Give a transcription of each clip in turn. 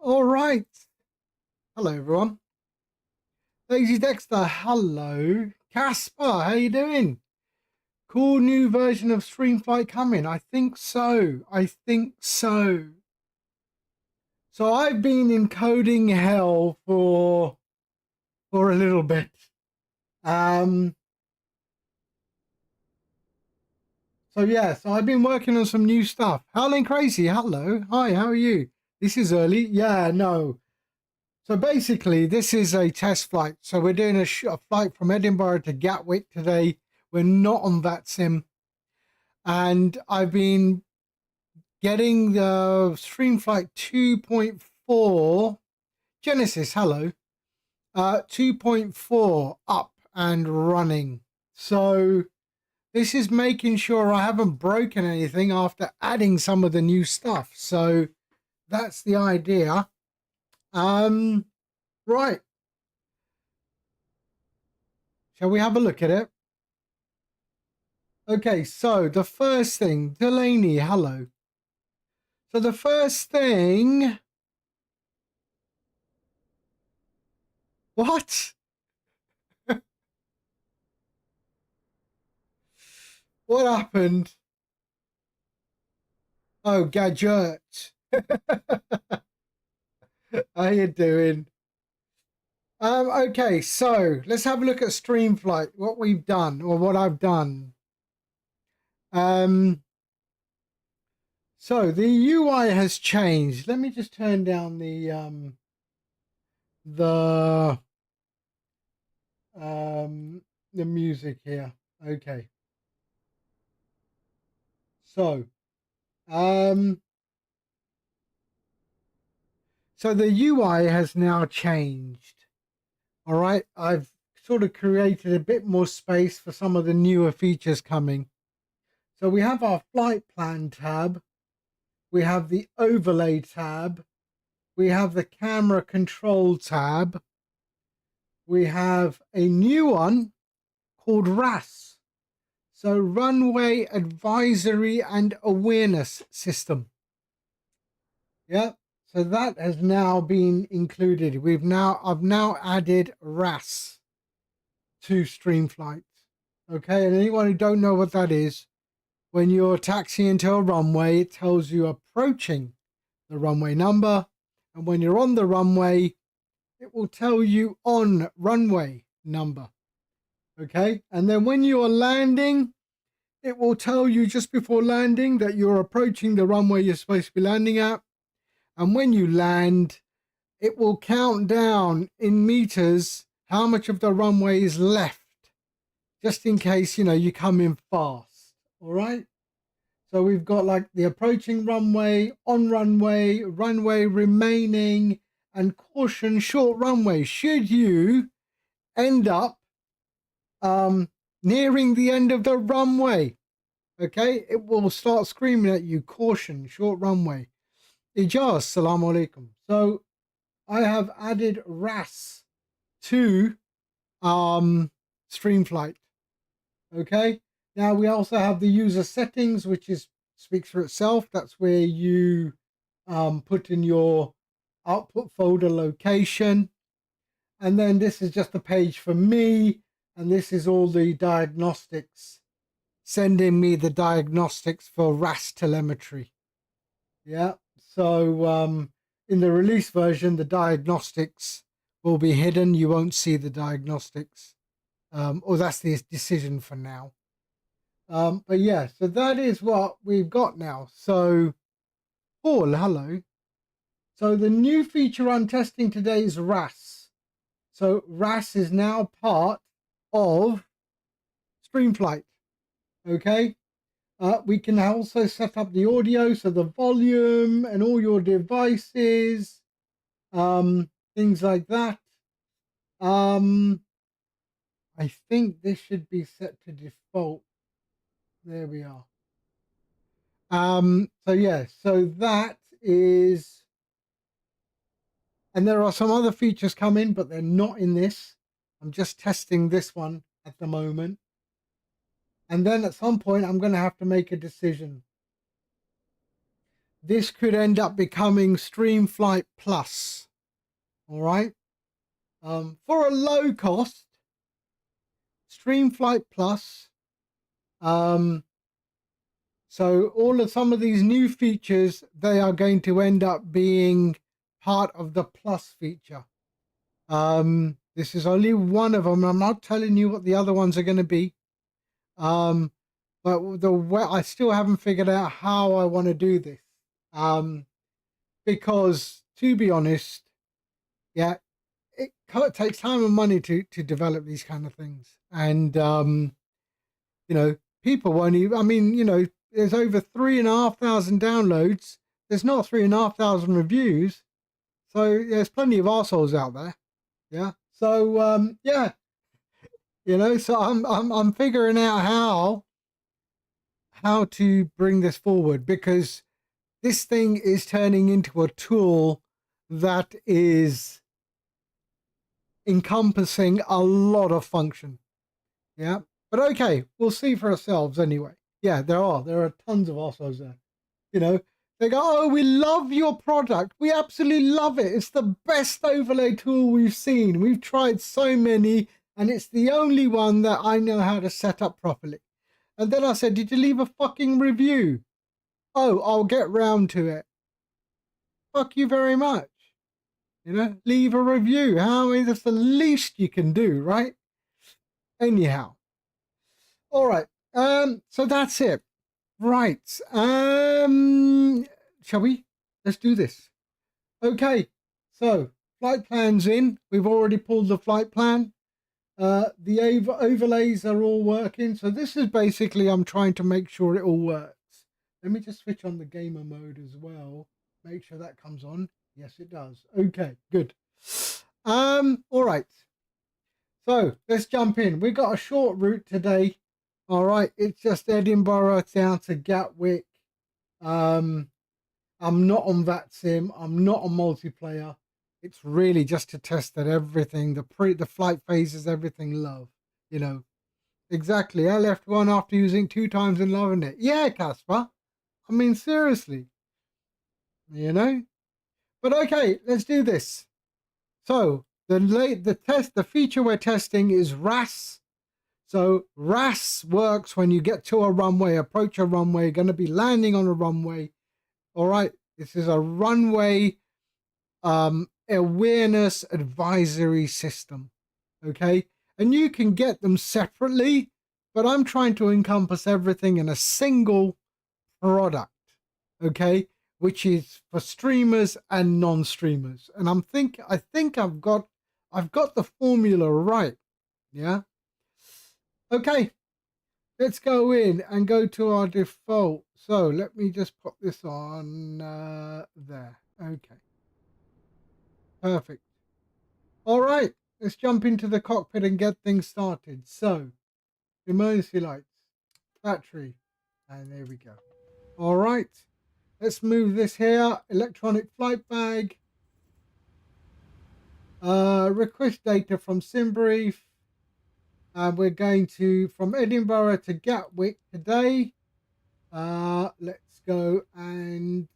All right. Hello, everyone. Daisy Dexter. Hello. Casper, how you doing? Cool new version of StreamFlight coming. I think so. So I've been in coding hell for a little bit. So I've been working on some new stuff. Howling Crazy. Hello. Hi, how are you? This is early. Yeah, no. So basically, this is a test flight. So we're doing a flight from Edinburgh to Gatwick today. We're not on that sim. And I've been getting the StreamFlight 2.4 Genesis, hello, 2.4 up and running. So this is making sure I haven't broken anything after adding some of the new stuff. So that's the idea. Right. Shall we have a look at it? Okay, so the first thing, Delaney, hello. So the first thing... What? What happened? Oh, Gadget. How you doing? Okay, so let's have a look at StreamFlight, what we've done, or what I've done. So the UI has changed. Let me just turn down the music here. Okay. So so the UI has now changed. All right, I've sort of created a bit more space for some of the newer features coming. So we have our flight plan tab, we have the overlay tab, we have the camera control tab, we have a new one called RAS, so Runway Advisory and Awareness System. Yeah, so that has now been included. I've now added RAS to StreamFlight. Okay, and anyone who don't know what that is, when you're taxiing into a runway, it tells you approaching the runway number, and when you're on the runway, it will tell you on runway number. Okay, and then when you are landing, it will tell you just before landing that you're approaching the runway you're supposed to be landing at, and when you land, it will count down in meters how much of the runway is left, just in case, you come in fast. All right. So we've got like the approaching runway, on runway, runway remaining, and caution short runway. Should you end up nearing the end of the runway, okay, it will start screaming at you, caution short runway. Ijaz, salamu alaikum. So I have added RAS to StreamFlight. Okay. Now we also have the user settings, which speaks for itself. That's where you put in your output folder location. And then this is just a page for me. And this is all the diagnostics, sending me the diagnostics for RAS telemetry. Yeah. So in the release version, the diagnostics will be hidden. You won't see the diagnostics. Or that's the decision for now. But yeah, so that is what we've got now. So, Paul, hello. So the new feature I'm testing today is RAS. So RAS is now part of StreamFlight. Okay. We can also set up the audio, so the volume and all your devices, things like that. I think this should be set to default. There we are. So yeah, so that is, and there are some other features coming, but they're not in this. I'm just testing this one at the moment. And then at some point, I'm going to have to make a decision. this could end up becoming STREAMFLIGHT Plus. All right. For a low cost, STREAMFLIGHT Plus. So some of these new features, they are going to end up being part of the Plus feature. This is only one of them. I'm not telling you what the other ones are going to be. But the way I still haven't figured out how I want to do this. Because to be honest, yeah, it takes time and money to develop these kind of things. And people won't even, I mean, there's over 3,500 downloads. There's not 3,500 reviews. So there's plenty of arseholes out there. Yeah. So yeah, so I'm figuring out how to bring this forward, because this thing is turning into a tool that is encompassing a lot of function. Yeah. But okay, we'll see for ourselves anyway. Yeah, there are tons of arseholes there. They go, oh, we love your product. We absolutely love it. It's the best overlay tool we've seen. We've tried so many, and it's the only one that I know how to set up properly. And then I said, did you leave a fucking review? Oh, I'll get round to it. Fuck you very much. Leave a review. That's the least you can do, right? Anyhow. All right. So that's it. Right. Shall we? Let's do this. Okay. So flight plan's in. We've already pulled the flight plan. The overlays are all working. So this is basically, I'm trying to make sure it all works. Let me just switch on the gamer mode as well. Make sure that comes on. Yes, it does. Okay, good. All right. So let's jump in. We've got a short route today. All right. It's just Edinburgh down to Gatwick. I'm not on VATSIM. I'm not on multiplayer. It's really just to test that everything, the flight phases, everything love, Exactly. I left one after using 2 times and loving it. Yeah, Casper. I mean, seriously. But okay, let's do this. So the feature we're testing is RAS. So RAS works when you get to a runway, approach a runway, going to be landing on a runway. All right. This is a runway awareness advisory system. Okay. And you can get them separately, but I'm trying to encompass everything in a single product. Okay. Which is for streamers and non-streamers. And I think I've got the formula right. Yeah. Okay. Let's go in and go to our default. So let me just put this on there. Okay. Perfect. All right. Let's jump into the cockpit and get things started. So emergency lights, battery, and there we go. All right. Let's move this here. Electronic flight bag. Request data from SimBrief. We're going from Edinburgh to Gatwick today. Let's go and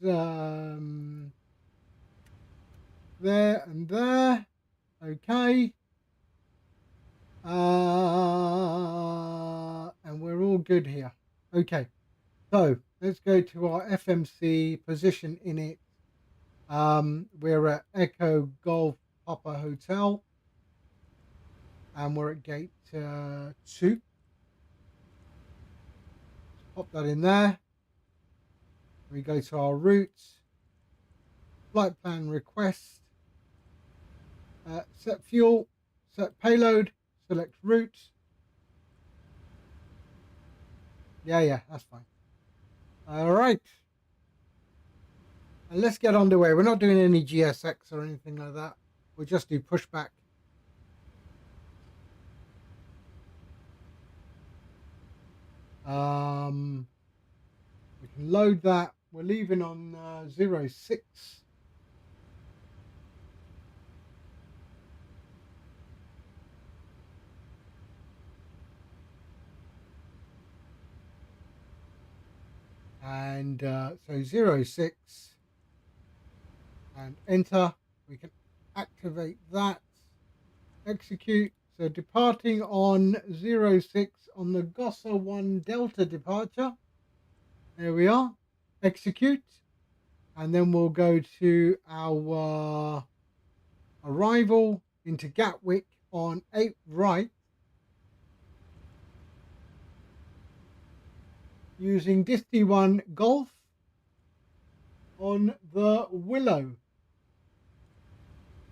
there and there. Okay. And we're all good here. Okay. So let's go to our FMC position in it. We're at Echo Golf Papa Hotel. And we're at gate 2. Pop that in there. We go to our routes. Flight plan request. Set fuel. Set payload. Select route. Yeah, that's fine. All right. And let's get underway. We're not doing any GSX or anything like that. We'll just do pushback. We can load that. We're leaving on 06. And so 06 and enter. We can activate that. Execute. So departing on 06 on the Gosser 1 Delta departure. There we are. Execute. And then we'll go to our arrival into Gatwick on 8 right. Using Disty 1 Golf on the Willow.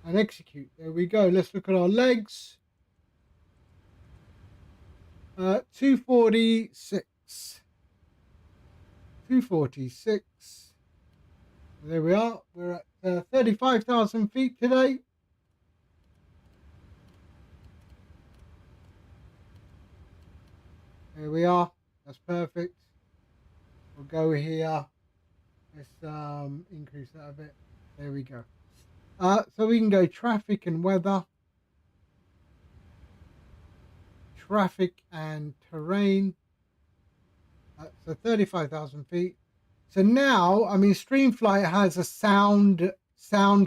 And execute. There we go. Let's look at our legs. 246. 246. There we are. We're at 35,000 feet today. There we are. That's perfect. We'll go here. Let's increase that a bit. There we go. So we can go traffic and weather. Traffic and terrain. So 35,000 feet. So now, I mean, StreamFlight has a sound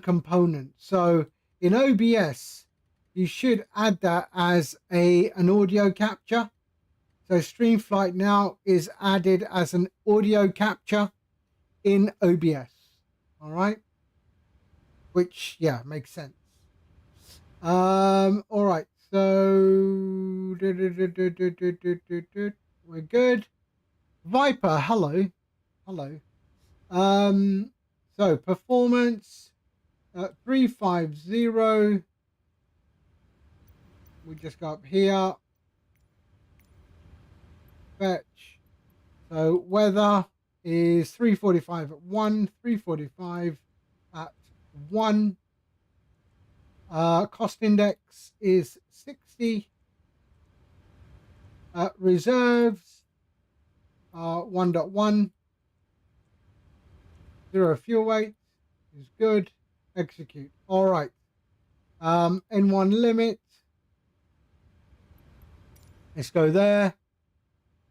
component. So in OBS, you should add that as an audio capture. So StreamFlight now is added as an audio capture in OBS. All right. Which, yeah, makes sense. All right. So we're good. Viper, hello. Hello. So performance 350. We just go up here. Fetch. So weather is 345 at 1, 345 at 1. Cost index is 60. Reserves 1.1. 0 fuel weight is good. Execute. All right. N1 limit. Let's go there.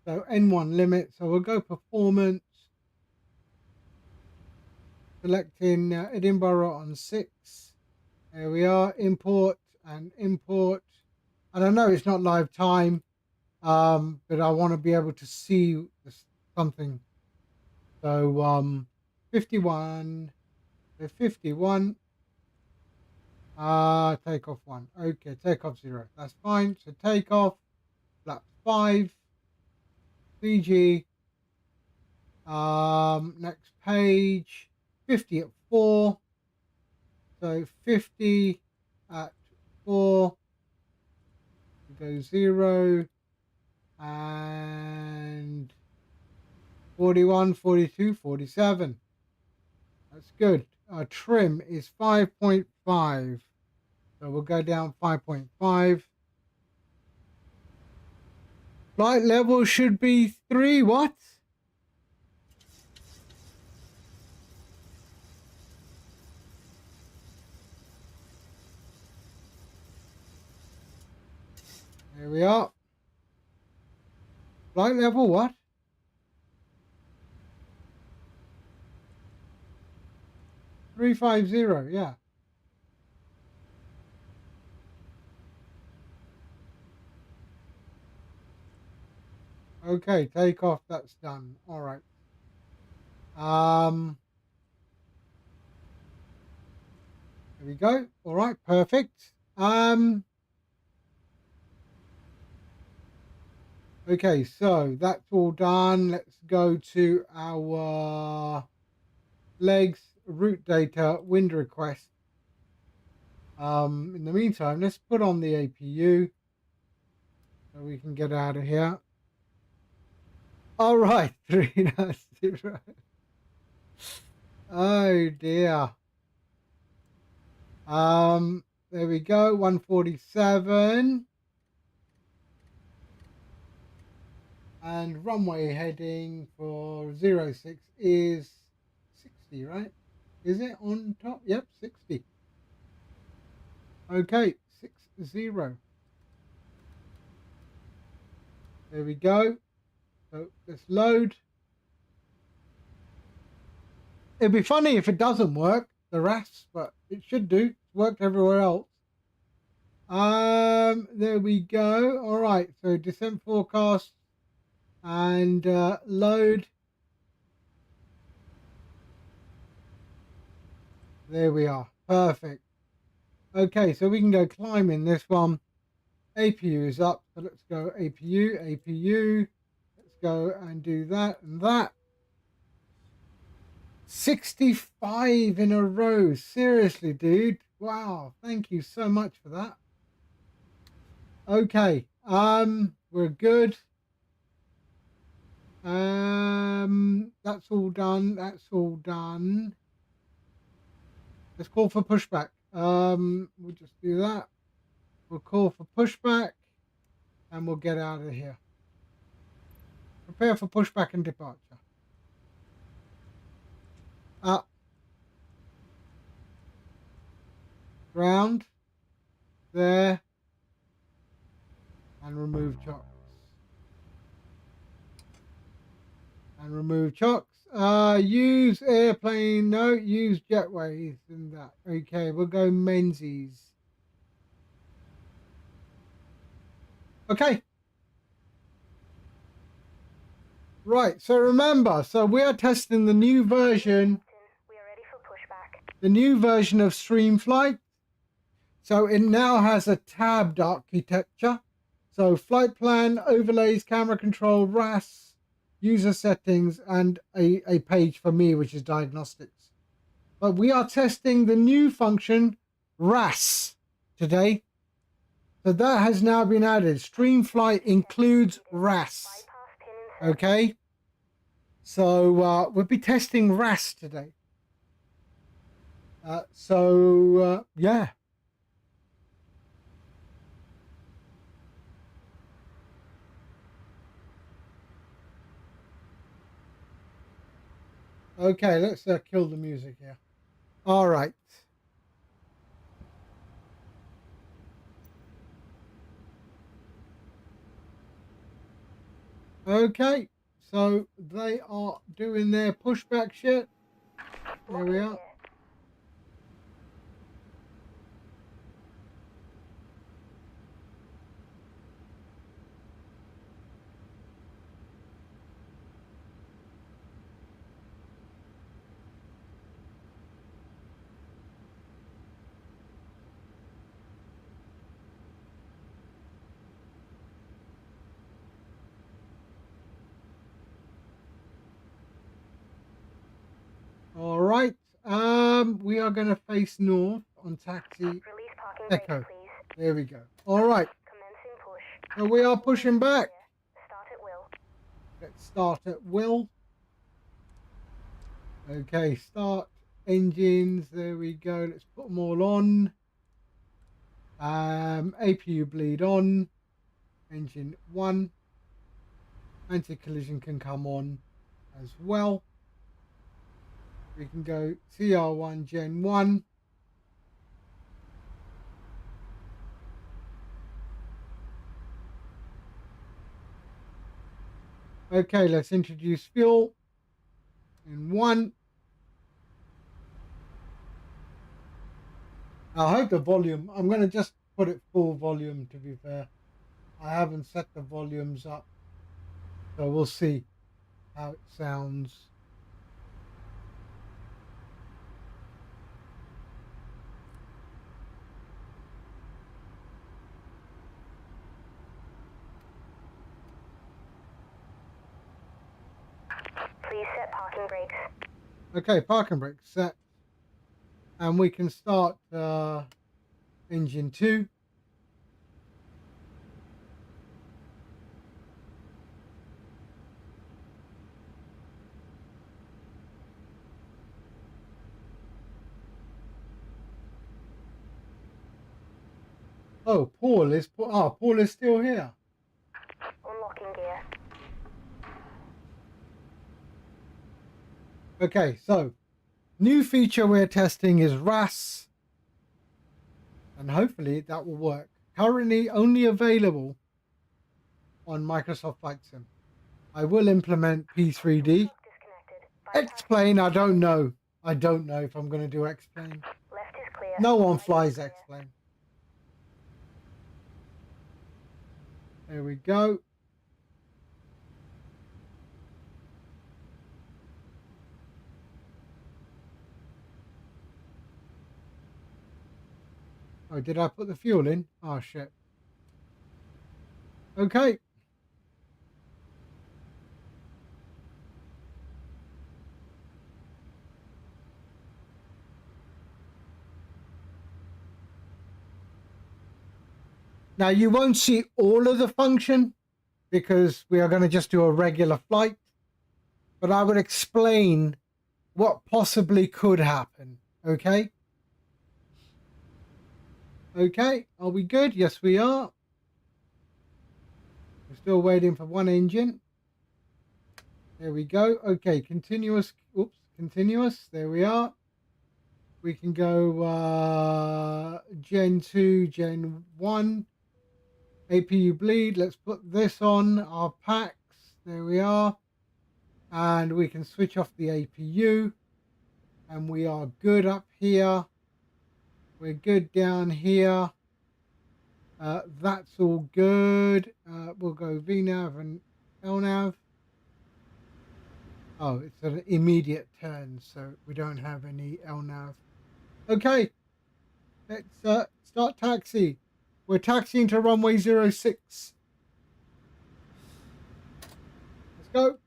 So N1 limit. So we'll go performance. Selecting Edinburgh on 6. There we are. Import and import. And I know it's not live time, but I want to be able to see something. So 51. 51. Takeoff 1. Okay, takeoff 0. That's fine. So takeoff. Flaps 5. CG. Next page. 50 at 4. So 50 at 4. We go 0. And 41, 42, 47. That's good. Trim is 5.5. So we'll go down 5.5. Flight level should be 3. What? There we are. Flight level what? 350, yeah. Okay, takeoff, that's done. All right. There we go. All right, perfect. Okay, so that's all done. Let's go to our legs, route data, wind request. In the meantime, let's put on the APU so we can get out of here. All right, 390. Oh dear. There we go, 147. And runway heading for 06 is 60, right? Is it on top? Yep, 60. Okay, 60. There we go. So let's load. It'd be funny if it doesn't work, the RAS, but it should do. It's worked everywhere else. There we go. All right, so descent forecast and load. There we are. Perfect. Okay, so we can go climbing this one. APU is up, so let's go APU. Let's go and do that and that. 65 in a row. Seriously, dude. Wow. Thank you so much for that. Okay. We're good. That's all done. That's all done. Let's call for pushback. We'll just do that. We'll call for pushback and we'll get out of here. Prepare for pushback and departure. Up. Ground. There. And remove chocks. And remove chocks. Use airplane. No, use jetways and that. Okay, we'll go Menzies. Okay. Right, so remember, so we are testing the new version. We are ready for pushback. The new version of STREAMFLIGHT. So it now has a tabbed architecture. So flight plan, overlays, camera control, RAS, user settings, and a page for me, which is diagnostics. But we are testing the new function, RAS, today. So that has now been added. STREAMFLIGHT includes RAS. Okay. So we'll be testing RAS today. Yeah. Okay, let's kill the music here. All right. Okay, so they are doing their pushback shit. There we are. All right. We are going to face north on taxi. Release parking Echo. brakes, please. There we go. All right. Commencing push. So we are pushing back. Start at will. Let's start at will. Okay, start engines. There we go. Let's put them all on. APU bleed on. Engine 1. Anti-collision can come on as well. We can go TR1 Gen 1. Okay, let's introduce fuel in 1. I hope the volume, I'm going to just put it full volume, to be fair. I haven't set the volumes up, so we'll see how it sounds. Please set parking brakes. Okay, parking brakes set. And we can start engine 2. Oh, Paul is still here. Unlocking gear. Okay, so new feature we're testing is RAS, and hopefully that will work. Currently only available on Microsoft Flight Sim. I will implement P3D. X-Plane, I don't know. I don't know if I'm going to do X-plane. Left is clear. No one Right is flies clear. X-plane. There we go. Oh, did I put the fuel in? Oh, shit. Okay. Now, you won't see all of the function because we are going to just do a regular flight. But I would explain what possibly could happen. Okay? Okay. Are we good? Yes, we are. We're still waiting for one engine. There we go. Okay, continuous. Oops, continuous. There we are. We can go Gen 2, Gen 1. APU bleed. Let's put this on our packs. There we are. And we can switch off the APU. And we are good up here. We're good down here. That's all good. We'll go VNAV and LNAV. Oh, it's an immediate turn, so we don't have any LNAV. Okay, let's start taxi. We're taxiing to runway 06. Let's go.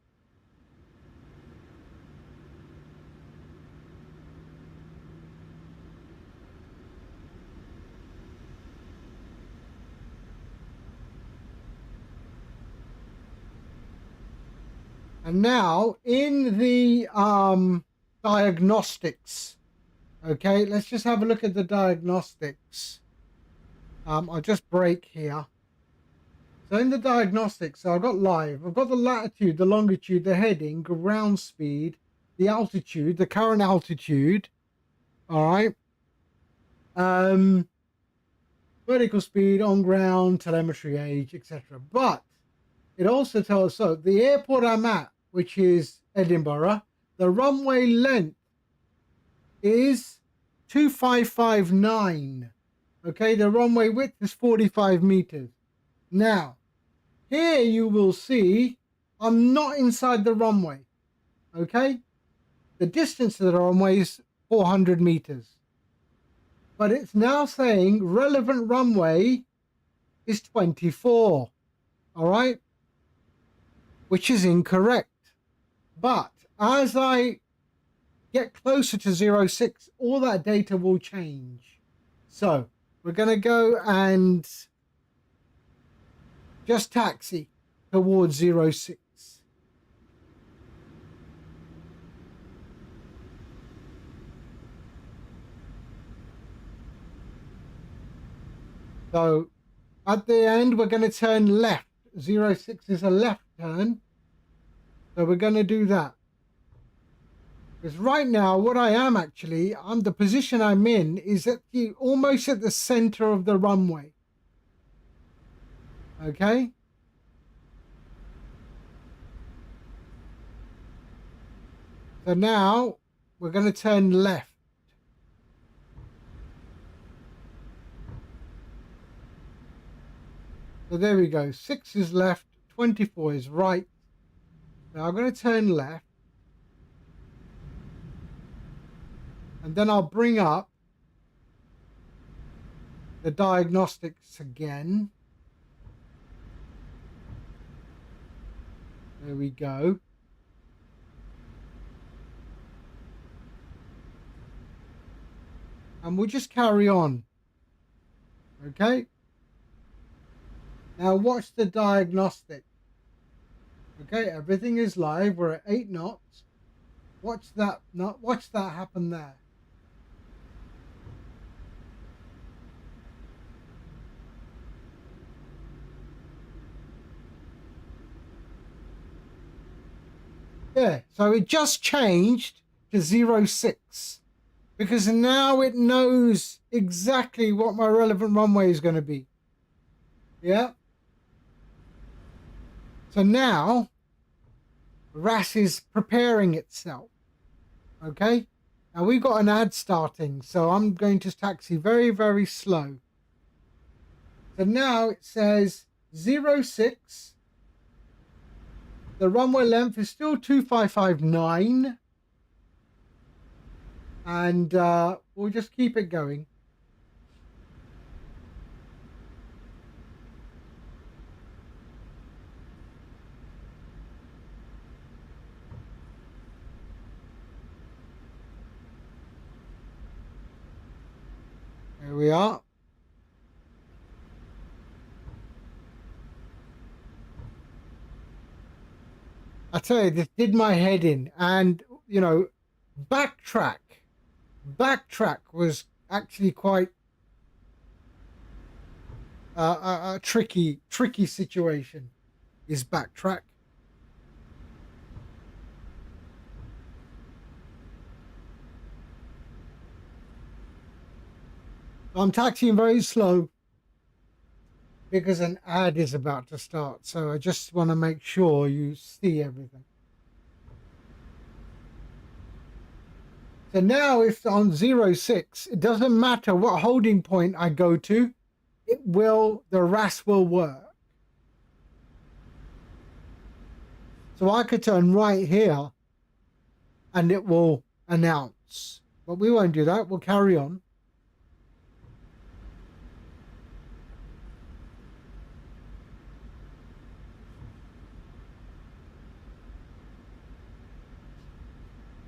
And now in the diagnostics, okay, let's just have a look at the diagnostics. I'll just break here. So in the diagnostics, so I've got live, I've got the latitude, the longitude, the heading, ground speed, the altitude, the current altitude. All right. Vertical speed, on ground, telemetry age, etc. But it also tells us, so the airport I'm at, which is Edinburgh, the runway length is 2559. Okay, the runway width is 45 meters. Now, here you will see I'm not inside the runway. Okay, the distance to the runway is 400 meters. But it's now saying relevant runway is 24. All right, which is incorrect. But as I get closer to 06, all that data will change. So we're going to go and just taxi towards 06. So at the end, we're going to turn left. 06 is a left turn. So we're going to do that. Because right now, what I am actually, the position I'm in is almost at the center of the runway. Okay. So now we're going to turn left. So there we go. 6 is left, 24 is right. Now I'm going to turn left. And then I'll bring up the diagnostics again. There we go. And we'll just carry on. Okay. Now watch the diagnostic. Okay, everything is live. We're at 8 knots. Watch that. Watch that happen there. Yeah, so it just changed to 06 because now it knows exactly what my relevant runway is going to be. Yeah. So now RAS is preparing itself. Okay. Now we've got an ad starting, so I'm going to taxi very, very slow. So now it says 06. The runway length is still 2559. And we'll just keep it going. There we are. I tell you, this did my head in. And, you know, backtrack was actually quite a tricky situation. Is backtrack. I'm taxiing very slow because an ad is about to start. So I just want to make sure you see everything. So now if on 06, it doesn't matter what holding point I go to, the RAS will work. So I could turn right here and it will announce. But we won't do that. We'll carry on.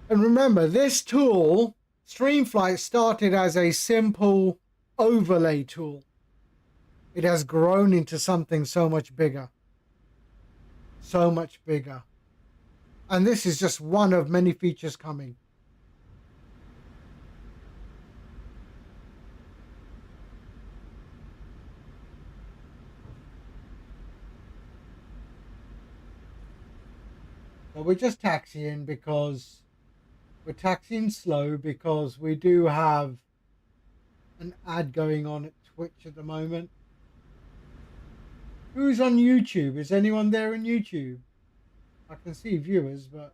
And remember, this tool, STREAMFLIGHT, started as a simple overlay tool. It has grown into something so much bigger. So much bigger. And this is just one of many features coming. So we're just taxiing because we're taxiing slow because we do have an ad going on at Twitch at the moment. Who's on YouTube? Is anyone there on YouTube? I can see viewers, but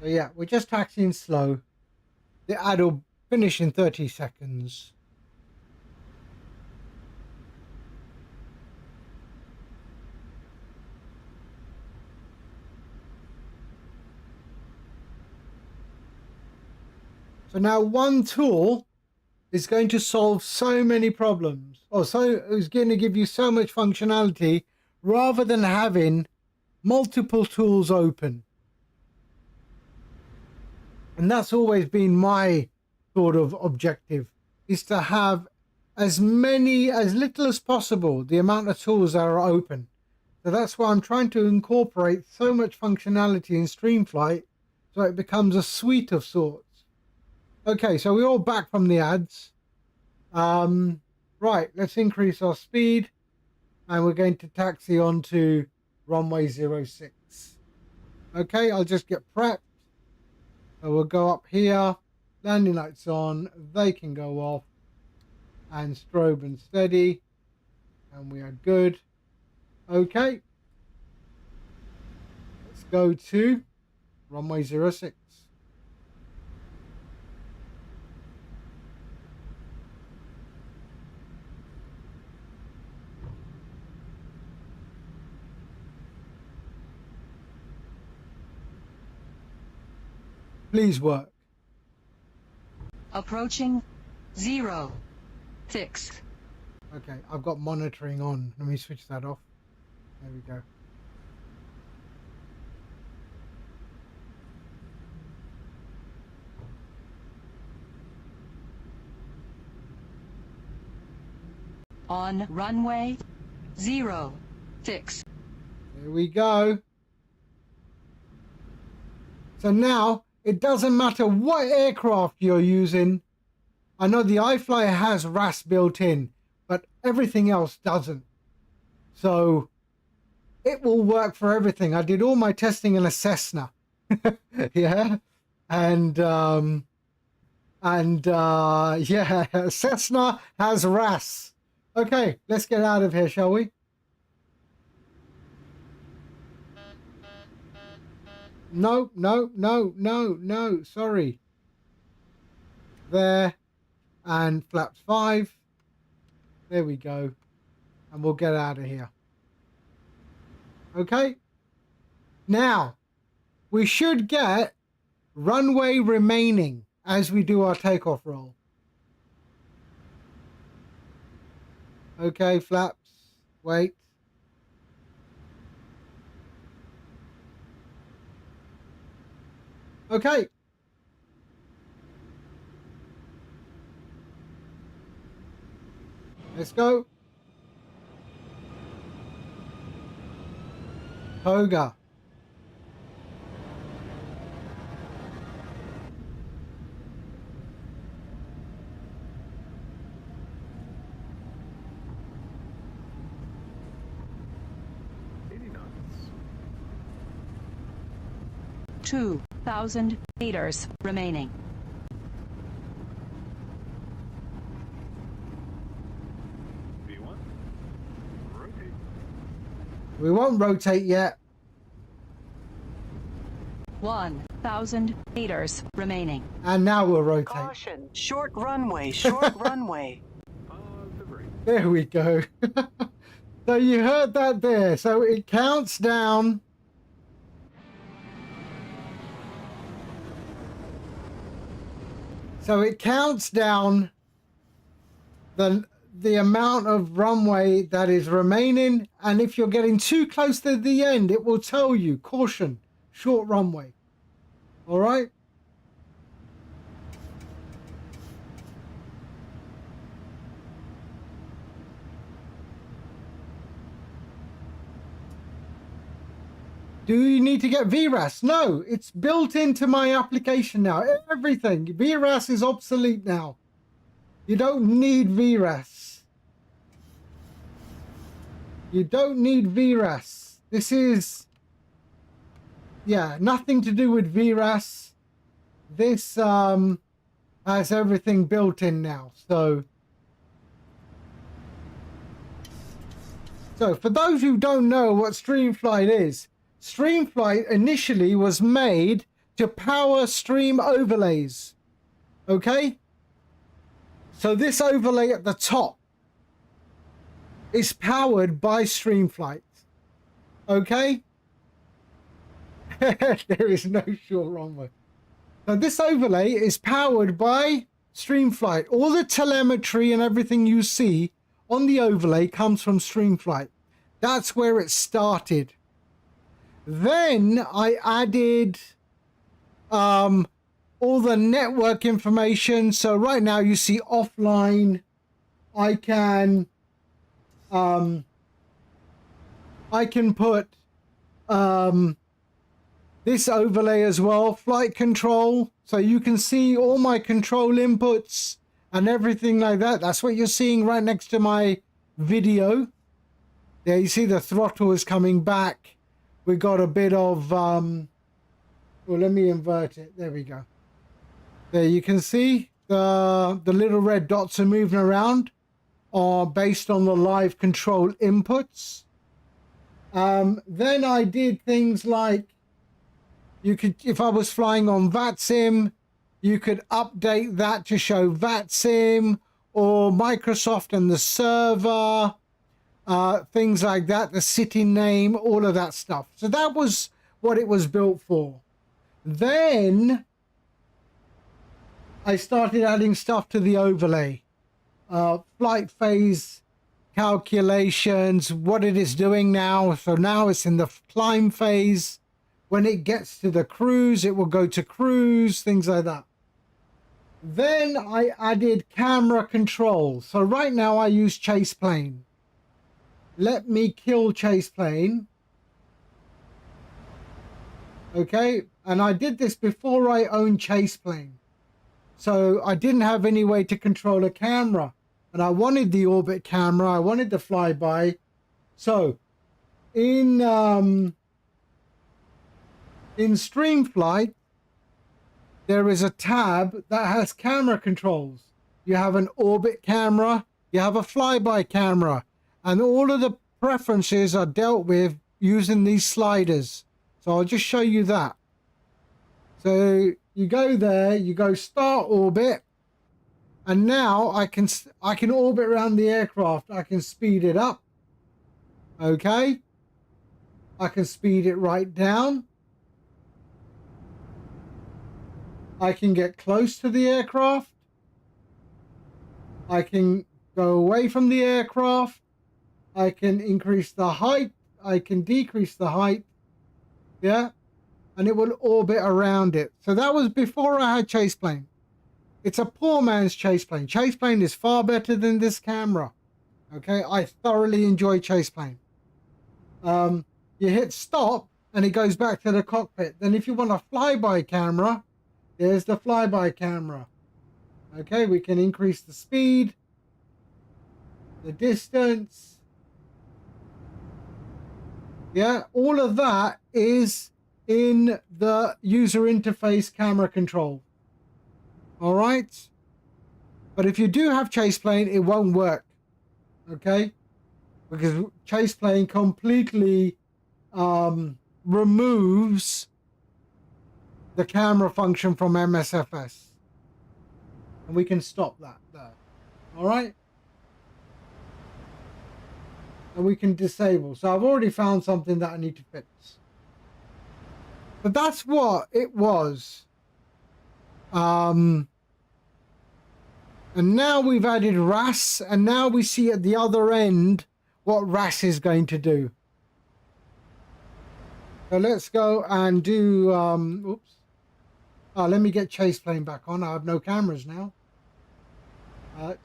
so yeah, we're just taxiing slow. The ad will finish in 30 seconds. So now one tool is going to solve so many problems. It's going to give you so much functionality rather than having multiple tools open. And that's always been my sort of objective, is to have as little as possible, the amount of tools that are open. So that's why I'm trying to incorporate so much functionality in STREAMFLIGHT so it becomes a suite of sorts. Okay, so we're all back from the ads. Right, let's increase our speed and we're going to taxi onto runway 06. Okay, I'll just get prepped. So we'll go up here, landing lights on, they can go off, and strobe and steady, and we are good. Okay, let's go to runway 06. Please work. Approaching 06. Okay, I've got monitoring on. Let me switch that off. There we go. On runway 06. There we go. So now, it doesn't matter what aircraft you're using. I know the iFly has RAS built in, but everything else doesn't. So it will work for everything. I did all my testing in a Cessna. Yeah. And And yeah, Cessna has RAS. Okay, let's get out of here, shall we? No, no, no, no, no, sorry. There, and flaps 5. There we go. And we'll get out of here. Okay. Now, we should get runway remaining as we do our takeoff roll. Okay, flaps. Wait. Okay. Let's go. Toga. knots. 2,000 meters remaining. V1. Rotate. We won't rotate yet. 1,000 meters remaining. And now we'll rotate. Caution, short runway, short runway. Pause the brake. There we go. So you heard that there. So it counts down. So it counts down the amount of runway that is remaining. And if you're getting too close to the end, it will tell you, caution, short runway. All right. Do you need to get VRAS? No, it's built into my application now. Everything. VRAS is obsolete now. You don't need VRAS. You don't need VRAS. This is, yeah, nothing to do with VRAS. This has everything built in now. So for those who don't know what StreamFlight is, StreamFlight initially was made to power stream overlays. Okay? So this overlay at the top is powered by StreamFlight. Okay? There is no short runway. So this overlay is powered by StreamFlight. All the telemetry and everything you see on the overlay comes from StreamFlight. That's where it started. Then I added all the network information. So right now you see offline. I can put this overlay as well, flight control. So you can see all my control inputs and everything like that. That's what you're seeing right next to my video. There you see the throttle is coming back. We got a bit of, well, let me invert it. There we go. There you can see the little red dots are moving around are based on the live control inputs. Then I did things like you could, if I was flying on VATSIM, you could update that to show VATSIM or Microsoft and the server. Things like that, the city name, all of that stuff. So that was what it was built for. Then I started adding stuff to the overlay. Flight phase calculations, what it is doing now. So now it's in the climb phase. When it gets to the cruise, it will go to cruise, things like that. Then I added camera control. So right now I use chase plane. Let me kill chase plane. Okay, and I did this before I owned chase plane. So I didn't have any way to control a camera. And I wanted the orbit camera, I wanted the flyby. So in StreamFlight, there is a tab that has camera controls. You have an orbit camera, you have a flyby camera, and all of the preferences are dealt with using these sliders. So I'll just show you that. So you go there, you go start orbit, and now I can orbit around the aircraft. I can speed it up. Okay. I can speed it right down. I can get close to the aircraft. I can go away from the aircraft. I can increase the height. I can decrease the height. Yeah. And it will orbit around it. So that was before I had chase plane. It's a poor man's chase plane. Chase plane is far better than this camera. Okay. I thoroughly enjoy chase plane. You hit stop and it goes back to the cockpit. Then if you want a flyby camera, there's the flyby camera. Okay, we can increase the speed, the distance. Yeah, all of that is in the user interface camera control. All right. But if you do have chase plane, it won't work. Okay. Because chase plane completely removes the camera function from MSFS. And we can stop that there. All right. And we can disable. So I've already found something that I need to fix. But that's what it was. And now we've added RAS, and now we see at the other end what RAS is going to do. So let's go and do, oops. Oh, let me get chase plane back on. I have no cameras now.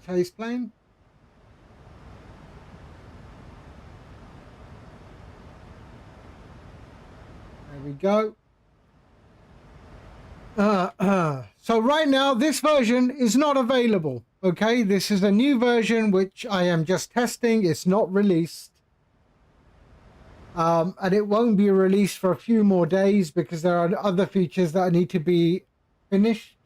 Chase plane. There we go. So right now, this version is not available. Okay, this is a new version which I am just testing. It's not released. And it won't be released for a few more days because there are other features that need to be finished.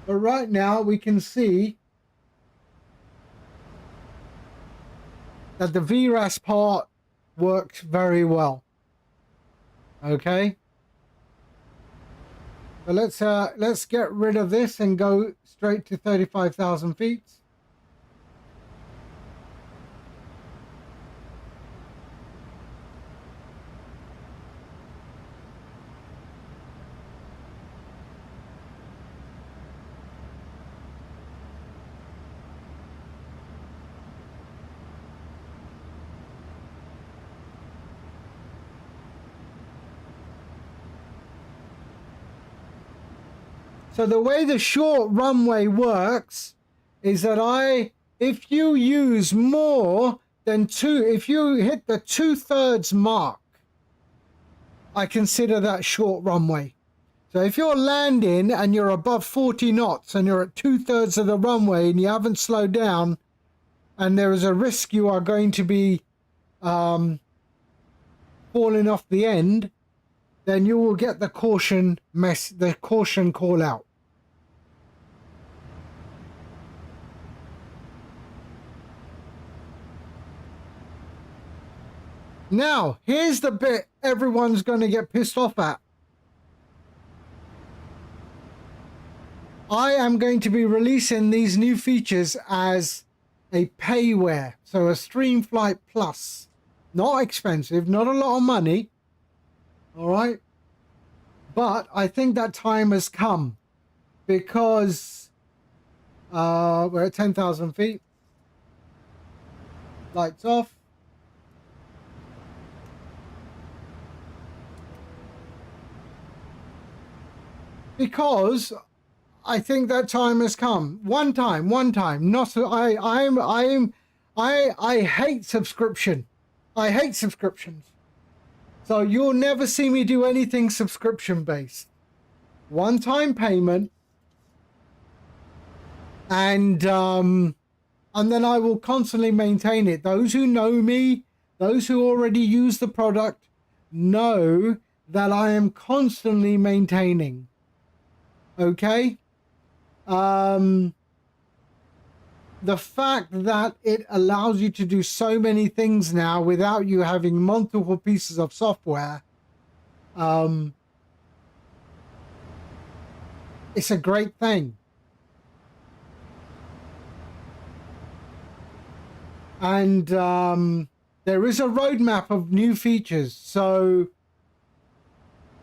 But right now we can see that the VRAS part works very well. Okay. So let's get rid of this and go straight to 35,000 feet. So the way the short runway works is that if you use more than if you hit the 2/3 mark, I consider that short runway. So if you're landing and you're above 40 knots and you're at 2/3 of the runway and you haven't slowed down, and there is a risk you are going to be falling off the end, then you will get the caution call out. Now, here's the bit everyone's going to get pissed off at. I am going to be releasing these new features as a payware. So a STREAMFLIGHT Plus. Not expensive, not a lot of money. All right. But I think that time has come because we're at 10,000 feet. Lights off. Because I think that time has come. One time. Not I hate subscription. I hate subscriptions. So you'll never see me do anything subscription based. One-time payment, and then I will constantly maintain it. Those who know me, those who already use the product, know that I am constantly maintaining. Okay? The fact that it allows you to do so many things now without you having multiple pieces of software, it's a great thing. And there is a roadmap of new features. So,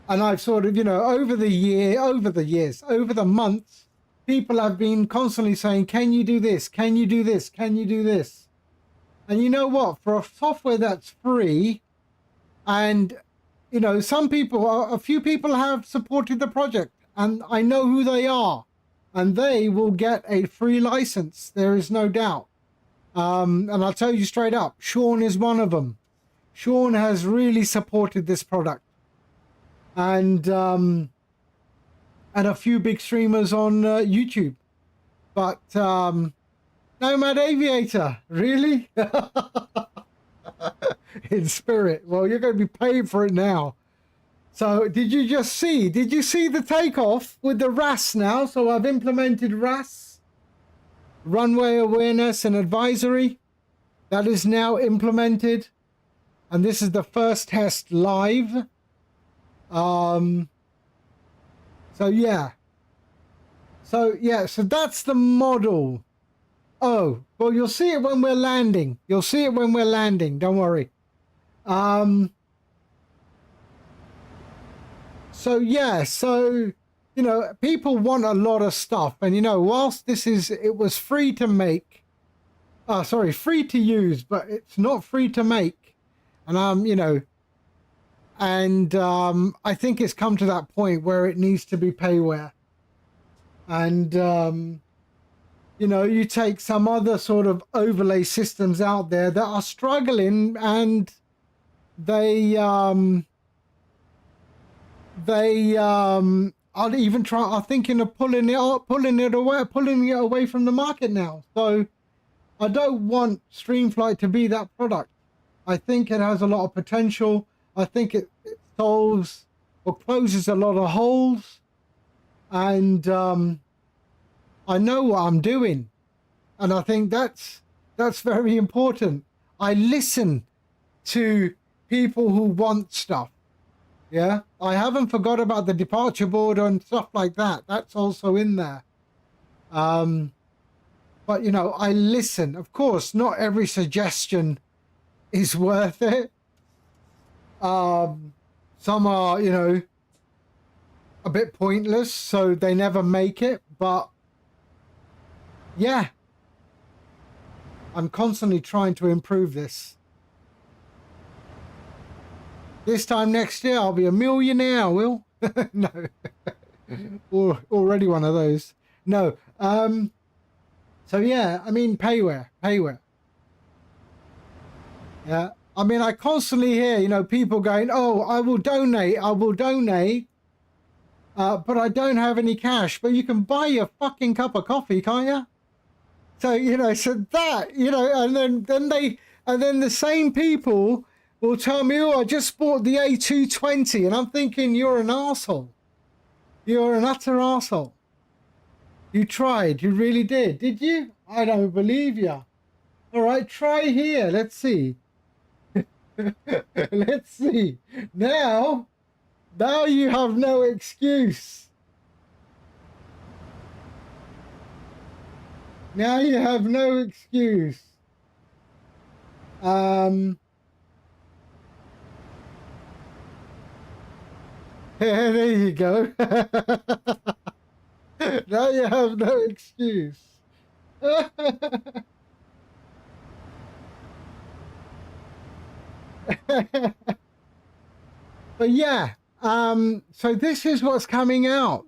and I've sort of, over the months, people have been constantly saying, can you do this? Can you do this? Can you do this? And you know what? For a software that's free, and, a few people have supported the project, and I know who they are, and they will get a free license. There is no doubt. And I'll tell you straight up, Sean is one of them. Sean has really supported this product. And a few big streamers on YouTube. But Nomad Aviator, really? In spirit. Well, you're going to be paid for it now. So did you see the takeoff with the RAS now? So I've implemented RAS, Runway Awareness and Advisory. That is now implemented. And this is the first test live. So that's the model. Oh, well, you'll see it when we're landing. Don't worry. People want a lot of stuff, and whilst it was free to make, free to use, but it's not free to make. And I think it's come to that point where it needs to be payware. And, you take some other sort of overlay systems out there that are struggling, and they are thinking of pulling it away from the market now. So I don't want STREAMFLIGHT to be that product. I think it has a lot of potential. I think it solves or closes a lot of holes, and I know what I'm doing, and I think that's very important. I listen to people who want stuff. Yeah, I haven't forgot about the departure board and stuff like that. That's also in there. But I listen. Of course, not every suggestion is worth it. Some are, a bit pointless, so they never make it. But yeah, I'm constantly trying to improve this. This time next year, I'll be a millionaire, Will. No, already one of those. No. So yeah, payware. Yeah. I constantly hear, people going, oh, I will donate, but I don't have any cash. But you can buy your fucking cup of coffee, can't you? So, so that, and then the same people will tell me, oh, I just bought the A220, and I'm thinking, you're an arsehole. You're an utter arsehole. You tried, you really did you? I don't believe you. All right, try here, let's see. Let's see. Now you have no excuse. Now you have no excuse. There you go. Now you have no excuse. But yeah, so this is what's coming out.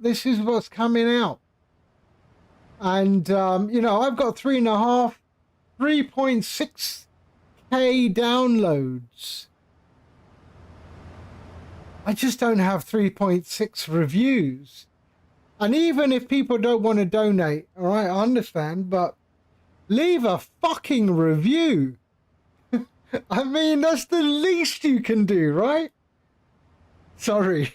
And I've got 3.6K downloads. I just don't have 3.6 reviews. And even if people don't want to donate, all right, I understand, but leave a fucking review. That's the least you can do, right? Sorry.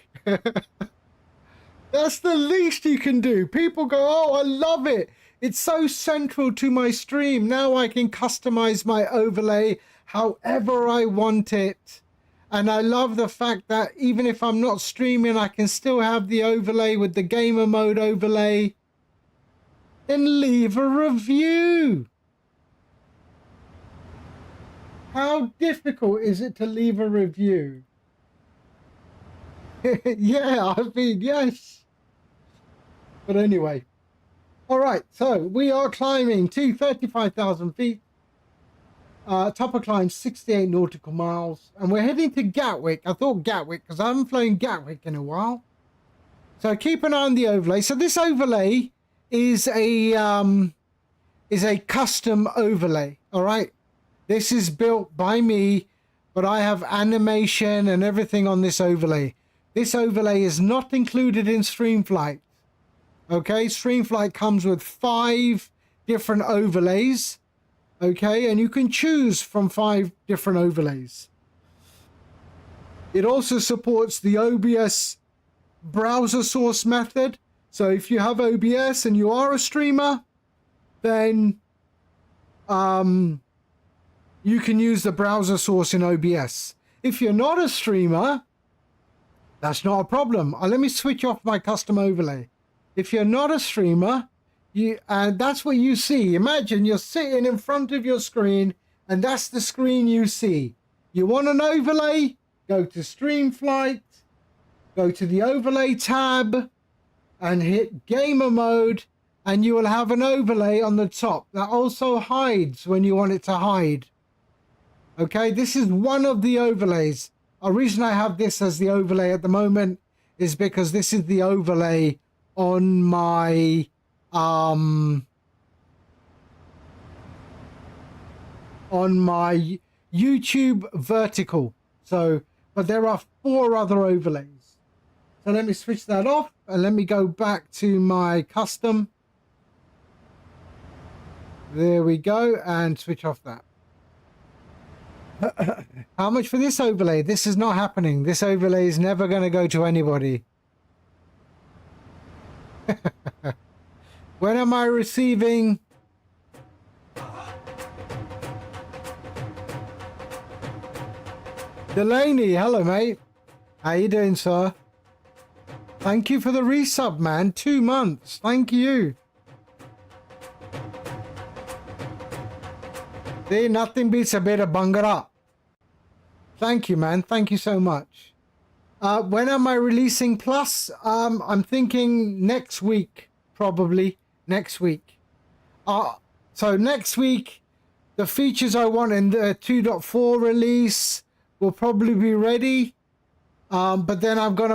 That's the least you can do. People go, oh, I love it. It's so central to my stream. Now I can customize my overlay however I want it. And I love the fact that even if I'm not streaming, I can still have the overlay with the gamer mode overlay. Then leave a review. How difficult is it to leave a review? Yeah, I mean, yes. But anyway. All right, so we are climbing to 35,000 feet. Top of climb 68 nautical miles. And we're heading to Gatwick. I thought Gatwick because I haven't flown Gatwick in a while. So keep an eye on the overlay. So this overlay is a custom overlay. All right. This is built by me, but I have animation and everything on this overlay. This overlay is not included in StreamFlight. Okay, StreamFlight comes with 5 different overlays. Okay, and you can choose from 5 different overlays. It also supports the OBS browser source method. So if you have OBS and you are a streamer, then you can use the browser source in OBS. If you're not a streamer, that's not a problem. Let me switch off my custom overlay. If you're not a streamer, that's what you see. Imagine you're sitting in front of your screen and that's the screen you see. You want an overlay? Go to StreamFlight, go to the overlay tab and hit gamer mode and you will have an overlay on the top that also hides when you want it to hide. Okay, this is one of the overlays. The reason I have this as the overlay at the moment is because this is the overlay on my YouTube vertical. So, but there are 4 other overlays. So let me switch that off and let me go back to my custom. There we go, and switch off that. How much for this overlay? This is not happening. This overlay is never going to go to anybody. When am I receiving? Delaney, hello mate. How you doing, sir? Thank you for the resub, man. 2 months. Thank you. See, nothing beats a bit of Bhangra. Thank you, man. Thank you so much. When am I releasing Plus? I'm thinking next week, probably next week. So next week, the features I want in the 2.4 release will probably be ready. But then I've got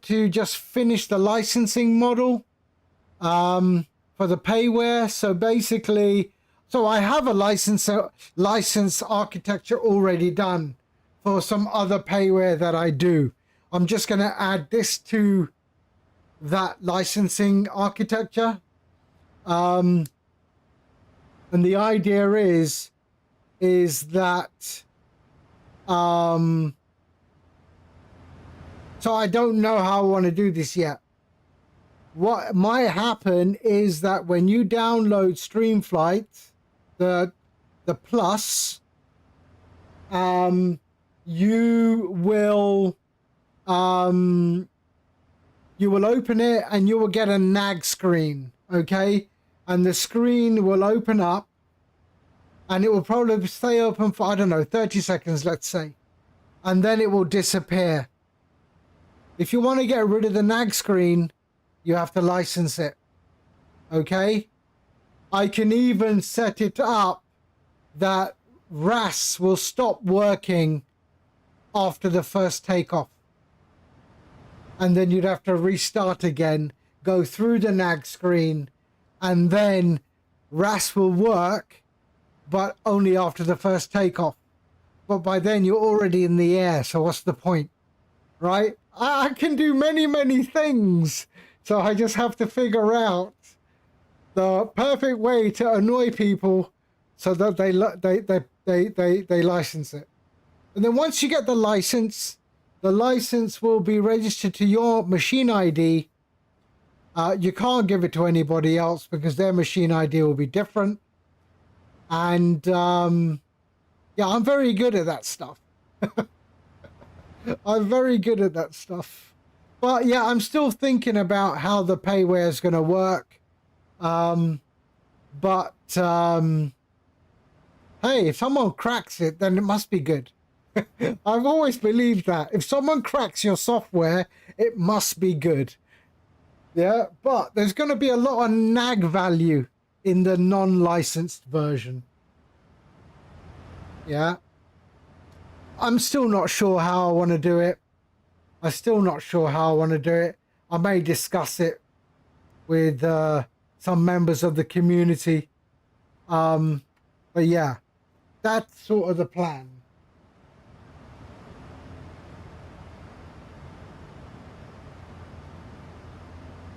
to just finish the licensing model for the payware. So basically, so I have a license architecture already done for some other payware that I do. I'm just going to add this to that licensing architecture. And the idea is that so I don't know how I want to do this yet. What might happen is that when you download StreamFlight, the Plus, you will open it and you will get a nag screen, okay? And the screen will open up and it will probably stay open for, I don't know, 30 seconds, let's say. And then it will disappear. If you want to get rid of the nag screen, you have to license it, okay? I can even set it up that RAS will stop working after the first takeoff. And then you'd have to restart again, go through the nag screen, and then RAS will work, but only after the first takeoff. But by then you're already in the air, so what's the point, right? I can do many things, so I just have to figure out the perfect way to annoy people so that they license it. And then once you get the license, the license will be registered to your machine ID. You can't give it to anybody else because their machine ID will be different. And yeah, I'm very good at that stuff. I'm very good at that stuff. But yeah, I'm still thinking about how the payware is going to work. Hey, if someone cracks it, then it must be good. I've always believed that. If someone cracks your software, it must be good. Yeah, but there's going to be a lot of nag value in the non-licensed version. Yeah. I'm still not sure how I want to do it. I'm still not sure how I want to do it. I may discuss it with some members of the community. But yeah, that's sort of the plan.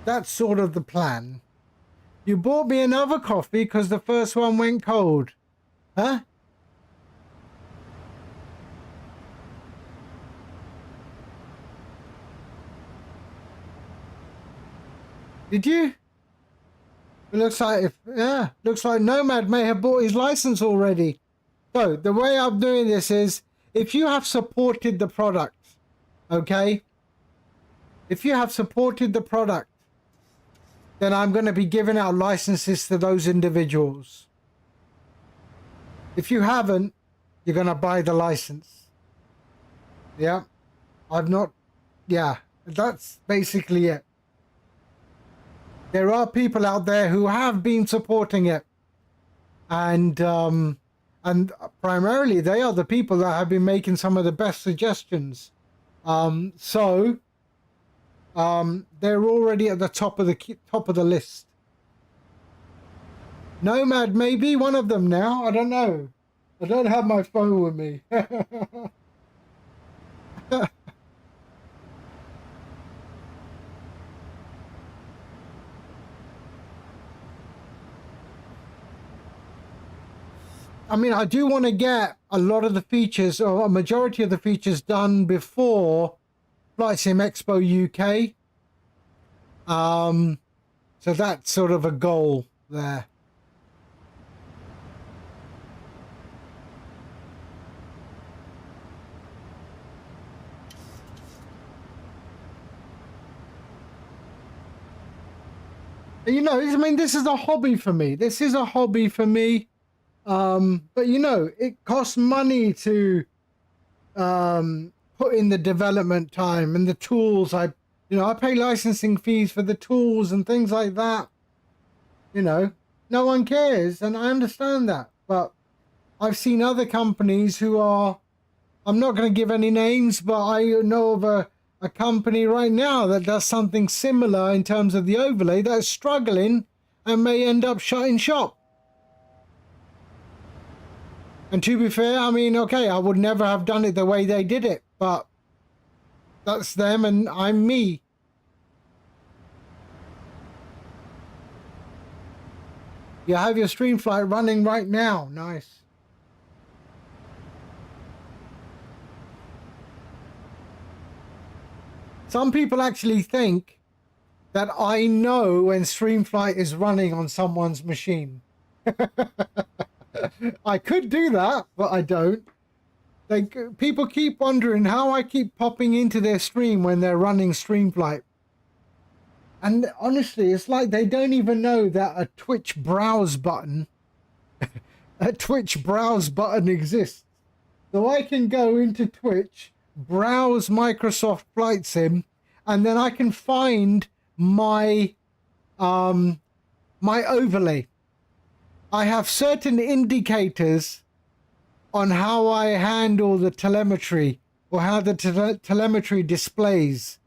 That's sort of the plan. You bought me another coffee because the first one went cold. Huh? Did you? It looks like looks like Nomad may have bought his license already. So the way I'm doing this is, if you have supported the product, okay? If you have supported the product, then I'm going to be giving out licenses to those individuals. If you haven't, you're going to buy the license. Yeah. Yeah, that's basically it. There are people out there who have been supporting it, and primarily they are the people that have been making some of the best suggestions. They're already at the top of the list. Nomad may be one of them now. I don't know. I don't have my phone with me. I mean, I do want to get a lot of the features, or a majority of the features, done before Flight Sim Expo UK. So that's sort of a goal there. You know, I mean, this is a hobby for me. This is a hobby for me. But you know, it costs money to put in the development time and the tools. I pay licensing fees for the tools and things like that. You know, no one cares, and I understand that. But I've seen other companies who are, I'm not going to give any names, but I know of a company right now that does something similar in terms of the overlay that's struggling and may end up shutting shop. And to be fair, I mean, okay, I would never have done it the way they did it, but that's them and I'm me. You have your STREAMFLIGHT running right now. Nice. Some people actually think that I know when STREAMFLIGHT is running on someone's machine. I could do that, but I don't. People keep wondering how I keep popping into their stream when they're running STREAMFLIGHT. And honestly, it's like they don't even know that a Twitch browse button exists. So I can go into Twitch, browse Microsoft Flight Sim, and then I can find my my overlay. I have certain indicators on how I handle the telemetry, or how the telemetry displays.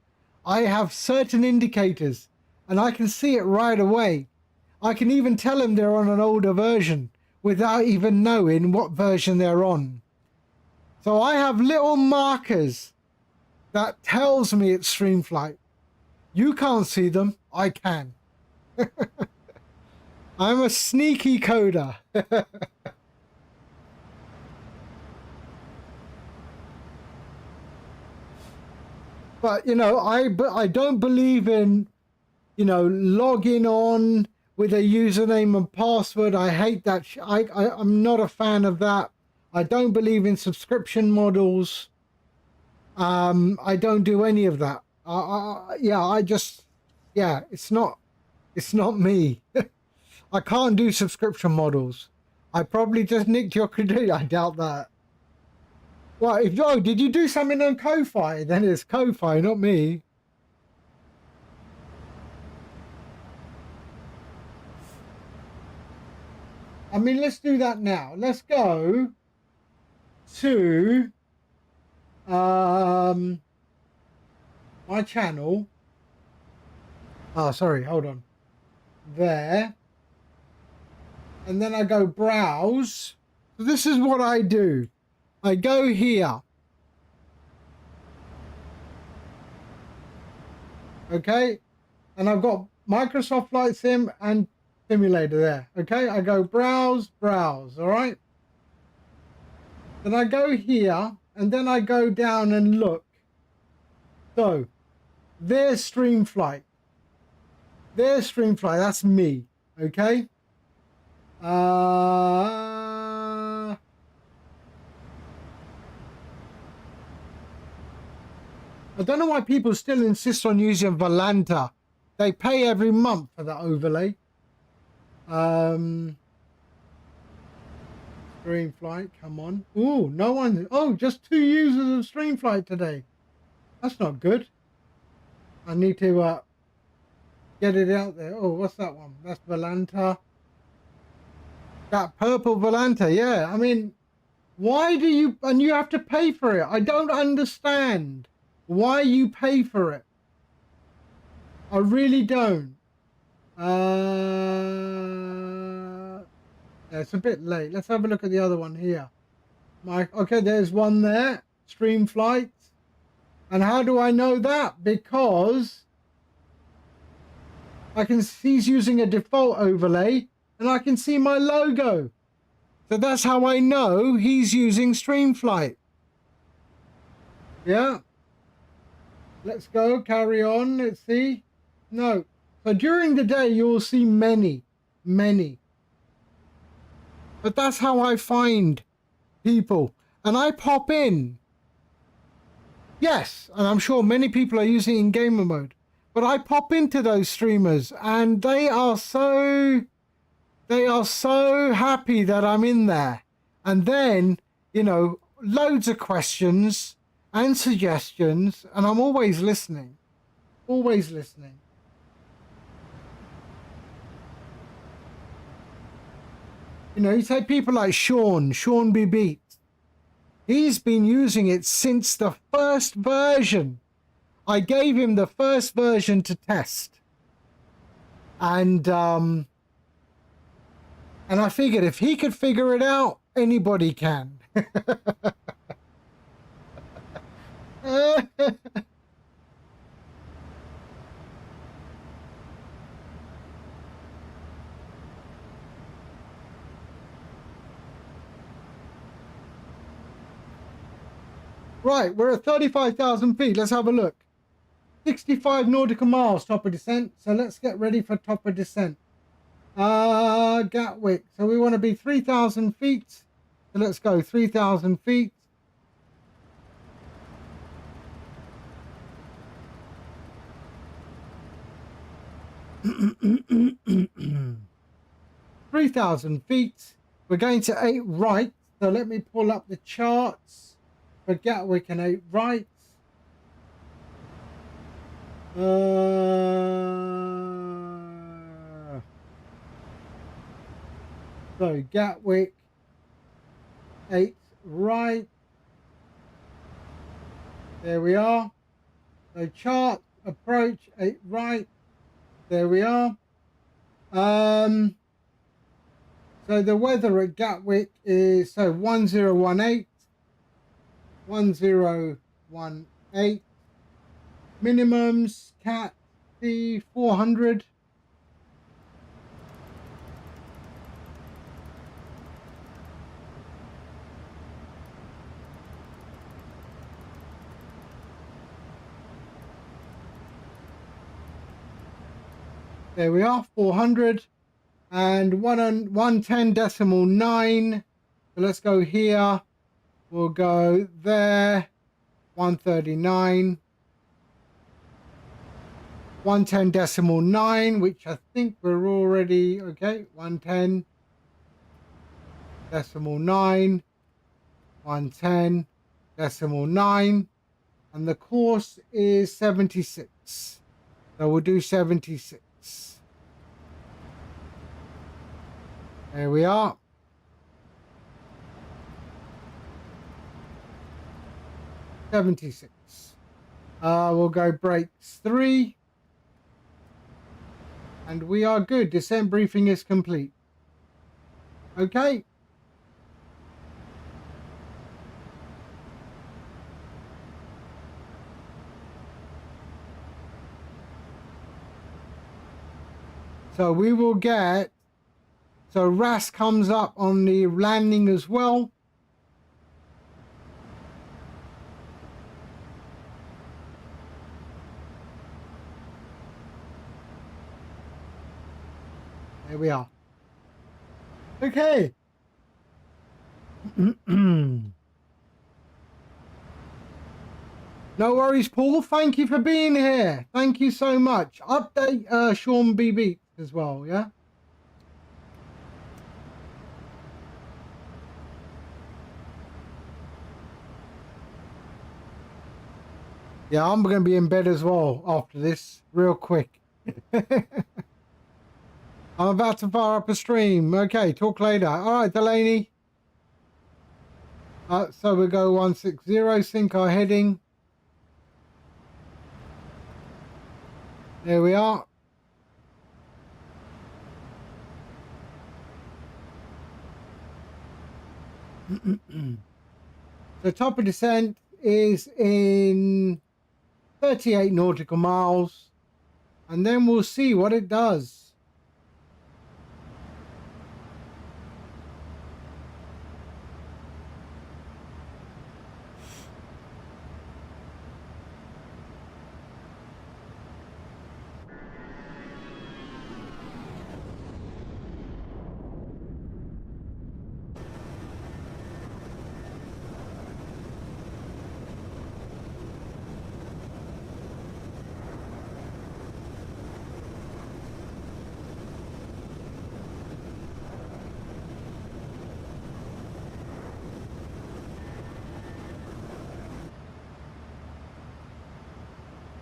I have certain indicators and I can see it right away. I can even tell them they're on an older version without even knowing what version they're on. So I have little markers that tells me it's STREAMFLIGHT. You can't see them, I can. I'm a sneaky coder. But you know, I don't believe in, you know, logging on with a username and password. I hate that. I'm not a fan of that. I don't believe in subscription models. I don't do any of that. Yeah, it's not me. I can't do subscription models. I probably just nicked your credit. I doubt that. Well, did you do something on Ko-Fi? Then it's Ko-Fi, not me. I mean, let's do that now. Let's go to my channel. Oh, sorry, hold on. There. And then I go browse. So this is what I do. I go here. Okay. And I've got Microsoft Flight Sim and Simulator there. Okay. I go browse. All right. Then I go here and then I go down and look. So there's StreamFlight. There's StreamFlight. That's me. Okay. I don't know why people still insist on using Volanta. They pay every month for that overlay. StreamFlight, come on. Ooh, no one. Oh, just 2 users of StreamFlight today. That's not good. I need to get it out there. Oh, what's that one? That's Volanta. That purple Volanta, yeah. I mean, why do you... And you have to pay for it. I don't understand why you pay for it. I really don't. Yeah, it's a bit late. Let's have a look at the other one here. Okay, there's one there. StreamFlight. And how do I know that? Because I can see he's using a default overlay and I can see my logo. So that's how I know he's using StreamFlight. Yeah. Let's go, carry on. Let's see. No. So during the day, you'll see many. But that's how I find people. And I pop in. Yes, and I'm sure many people are using it in gamer mode. But I pop into those streamers and they are so happy that I'm in there. And then, you know, loads of questions and suggestions, and I'm always listening. Always listening. You know, you take people like Sean B. Beat. He's been using it since the first version. I gave him the first version to test. And I figured if he could figure it out, anybody can. Right, we're at 35,000 feet. Let's have a look. 65 nautical miles top of descent. So let's get ready for top of descent. Gatwick. So we want to be 3,000 feet. So let's go 3,000 feet. (3,000 feet). We're going to 8 right. So let me pull up the charts for Gatwick and 8 right. So Gatwick 8 right. There we are. So chart approach 8 right. There we are. So the weather at Gatwick is 1018. 1018. Minimums cat C 400. There we are, 400 and 110.9. So let's go here. We'll go there. 139. 110.9, which I think we're already okay. 110.9. 110.9. And the course is 76. So we'll do 76. There we are. $76. We'll go brakes 3. And we are good. Descent briefing is complete. Okay. So we will get, so RAS comes up on the landing as well. There we are. Okay. No worries, Paul. Thank you for being here. Thank you so much. Update Sean B. Beats as well, yeah? Yeah, I'm going to be in bed as well after this, real quick. I'm about to fire up a stream. Okay, talk later. All right, Delaney. So we go 160, sync our heading. There we are. The top of descent is in 38 nautical miles, and then we'll see what it does.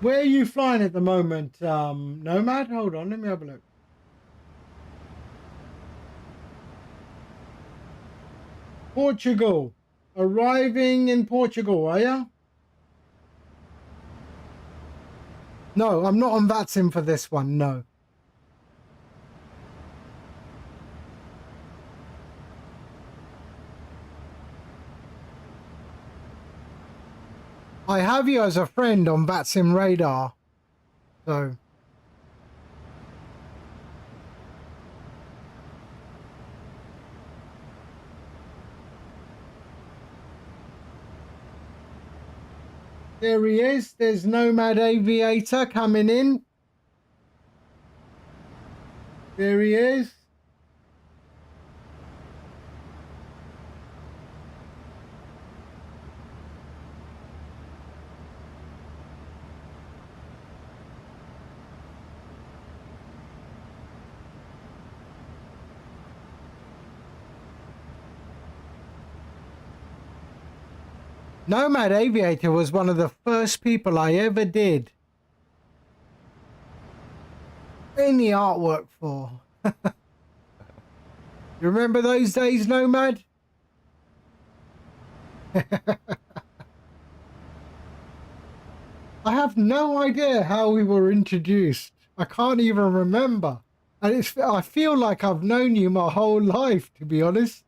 Where are you flying at the moment, Nomad? Hold on, let me have a look. Portugal. Arriving in Portugal, are you? No, I'm not on VATSIM for this one, no. I have you as a friend on VATSIM radar, so. There he is. There's Nomad Aviator coming in. There he is. Nomad Aviator was one of the first people I ever did any artwork for. You remember those days, Nomad? I have no idea how we were introduced. I can't even remember. And I feel like I've known you my whole life, to be honest.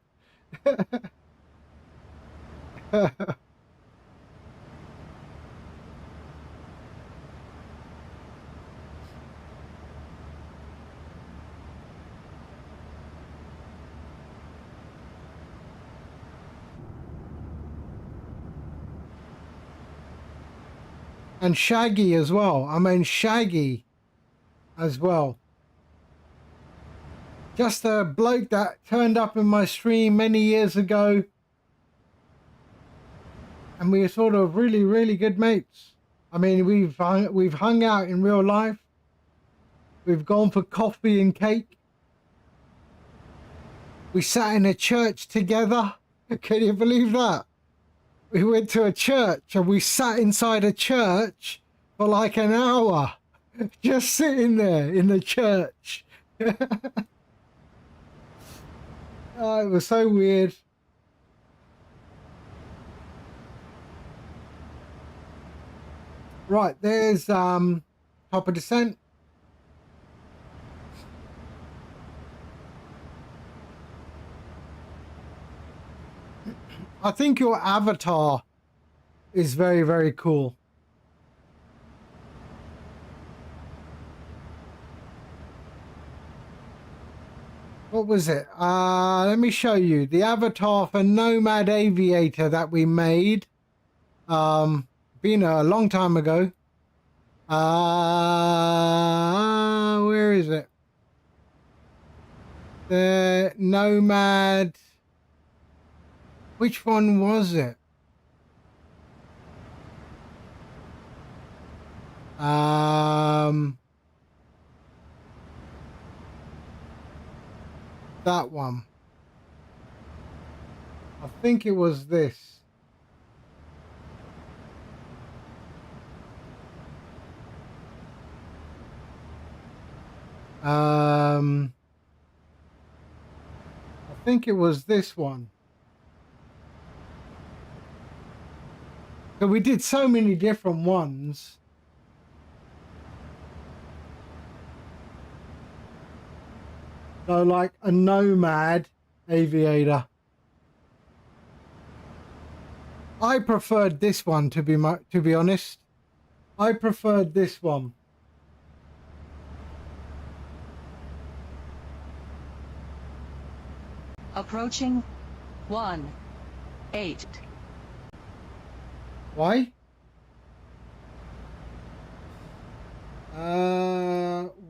And Shaggy as well. I mean, Shaggy as well. Just a bloke that turned up in my stream many years ago. And we were sort of really, really good mates. I mean, we've hung out in real life. We've gone for coffee and cake. We sat in a church together. Can you believe that? We went to a church and we sat inside a church for like an hour. Just sitting there in the church. Oh, it was so weird. Right, there's top of descent. I think your avatar is very, very cool. What was it? Let me show you the avatar for Nomad Aviator that we made. Been a long time ago. Where is it? The Nomad. Which one was it? That one. I think it was this. I think it was this one. So we did so many different ones. So like a Nomad Aviator. I preferred this one to be honest. I preferred this one. Approaching 1-8. Why?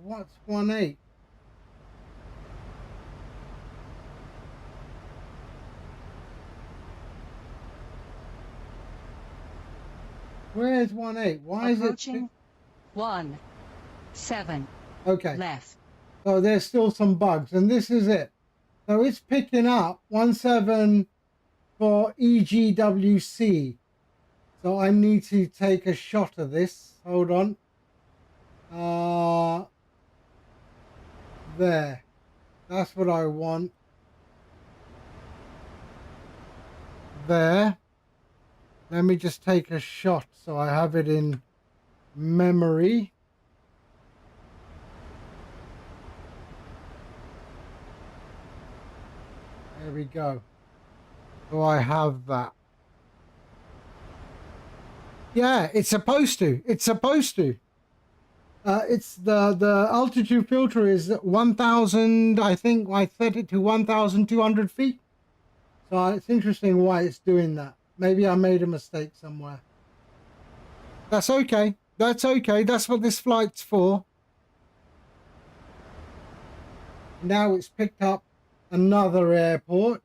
What's 1-8? Where's 1-8? Why is it? Approaching 1-7. Okay. Left. So there's still some bugs, and this is it. So it's picking up 17 for EGWC. So I need to take a shot of this. Hold on. There. That's what I want. There. Let me just take a shot so I have it in memory. There we go. So I have that. Yeah, it's supposed to. It's supposed to. It's the altitude filter is 1,000. I think I set it to 1,200 feet. So it's interesting why it's doing that. Maybe I made a mistake somewhere. That's okay. That's okay. That's what this flight's for. Now it's picked up another airport.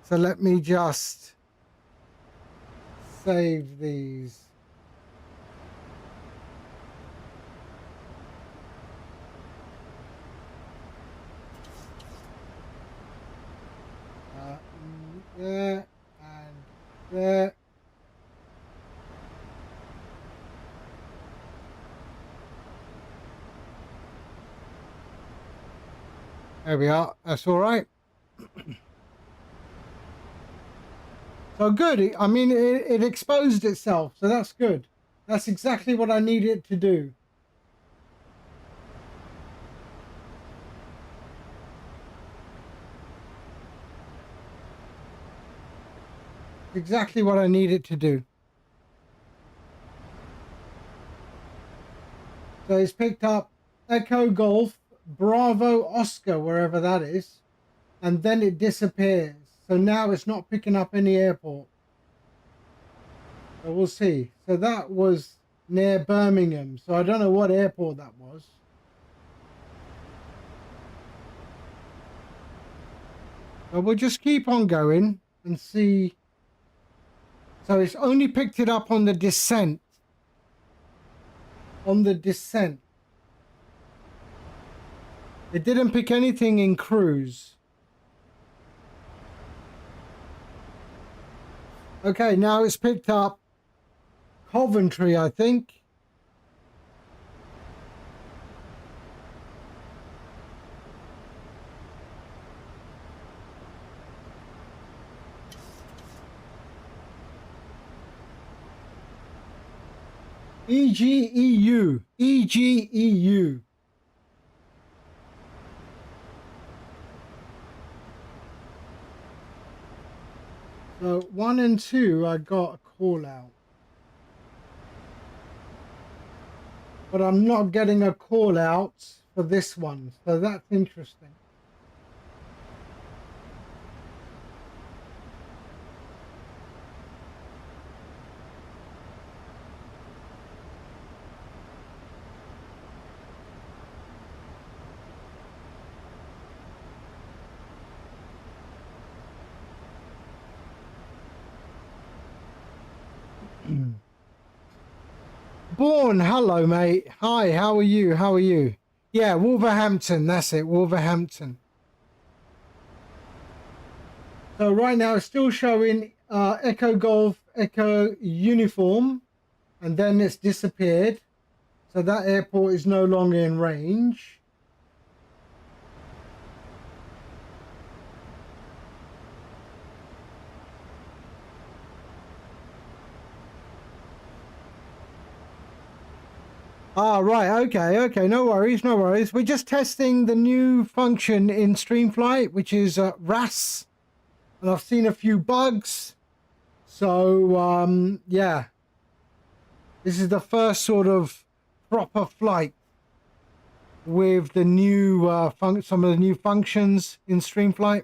So let me just save these. There and there. There we are. That's all right. So good. I mean, it exposed itself, so that's good. That's exactly what I need it to do. Exactly what I need it to do. So it's picked up Echo Golf, Bravo Oscar, wherever that is, and then it disappears. So now it's not picking up any airport. So we'll see. So that was near Birmingham. So I don't know what airport that was. So we'll just keep on going and see. So it's only picked it up on the descent. On the descent. It didn't pick anything in cruise. Okay, now it's picked up Coventry, I think. EGEU. EGEU. So 1 and 2, I got a call out. But I'm not getting a call out for this one. So that's interesting. Born, hello mate. Hi, how are you? How are you? Yeah, Wolverhampton, that's it, Wolverhampton. So right now it's still showing Echo Golf, Echo Uniform, and then it's disappeared. So that airport is no longer in range. Ah, right, okay, no worries, no worries. We're just testing the new function in StreamFlight, which is RAS, and I've seen a few bugs. So, yeah, this is the first sort of proper flight with the new some of the new functions in StreamFlight.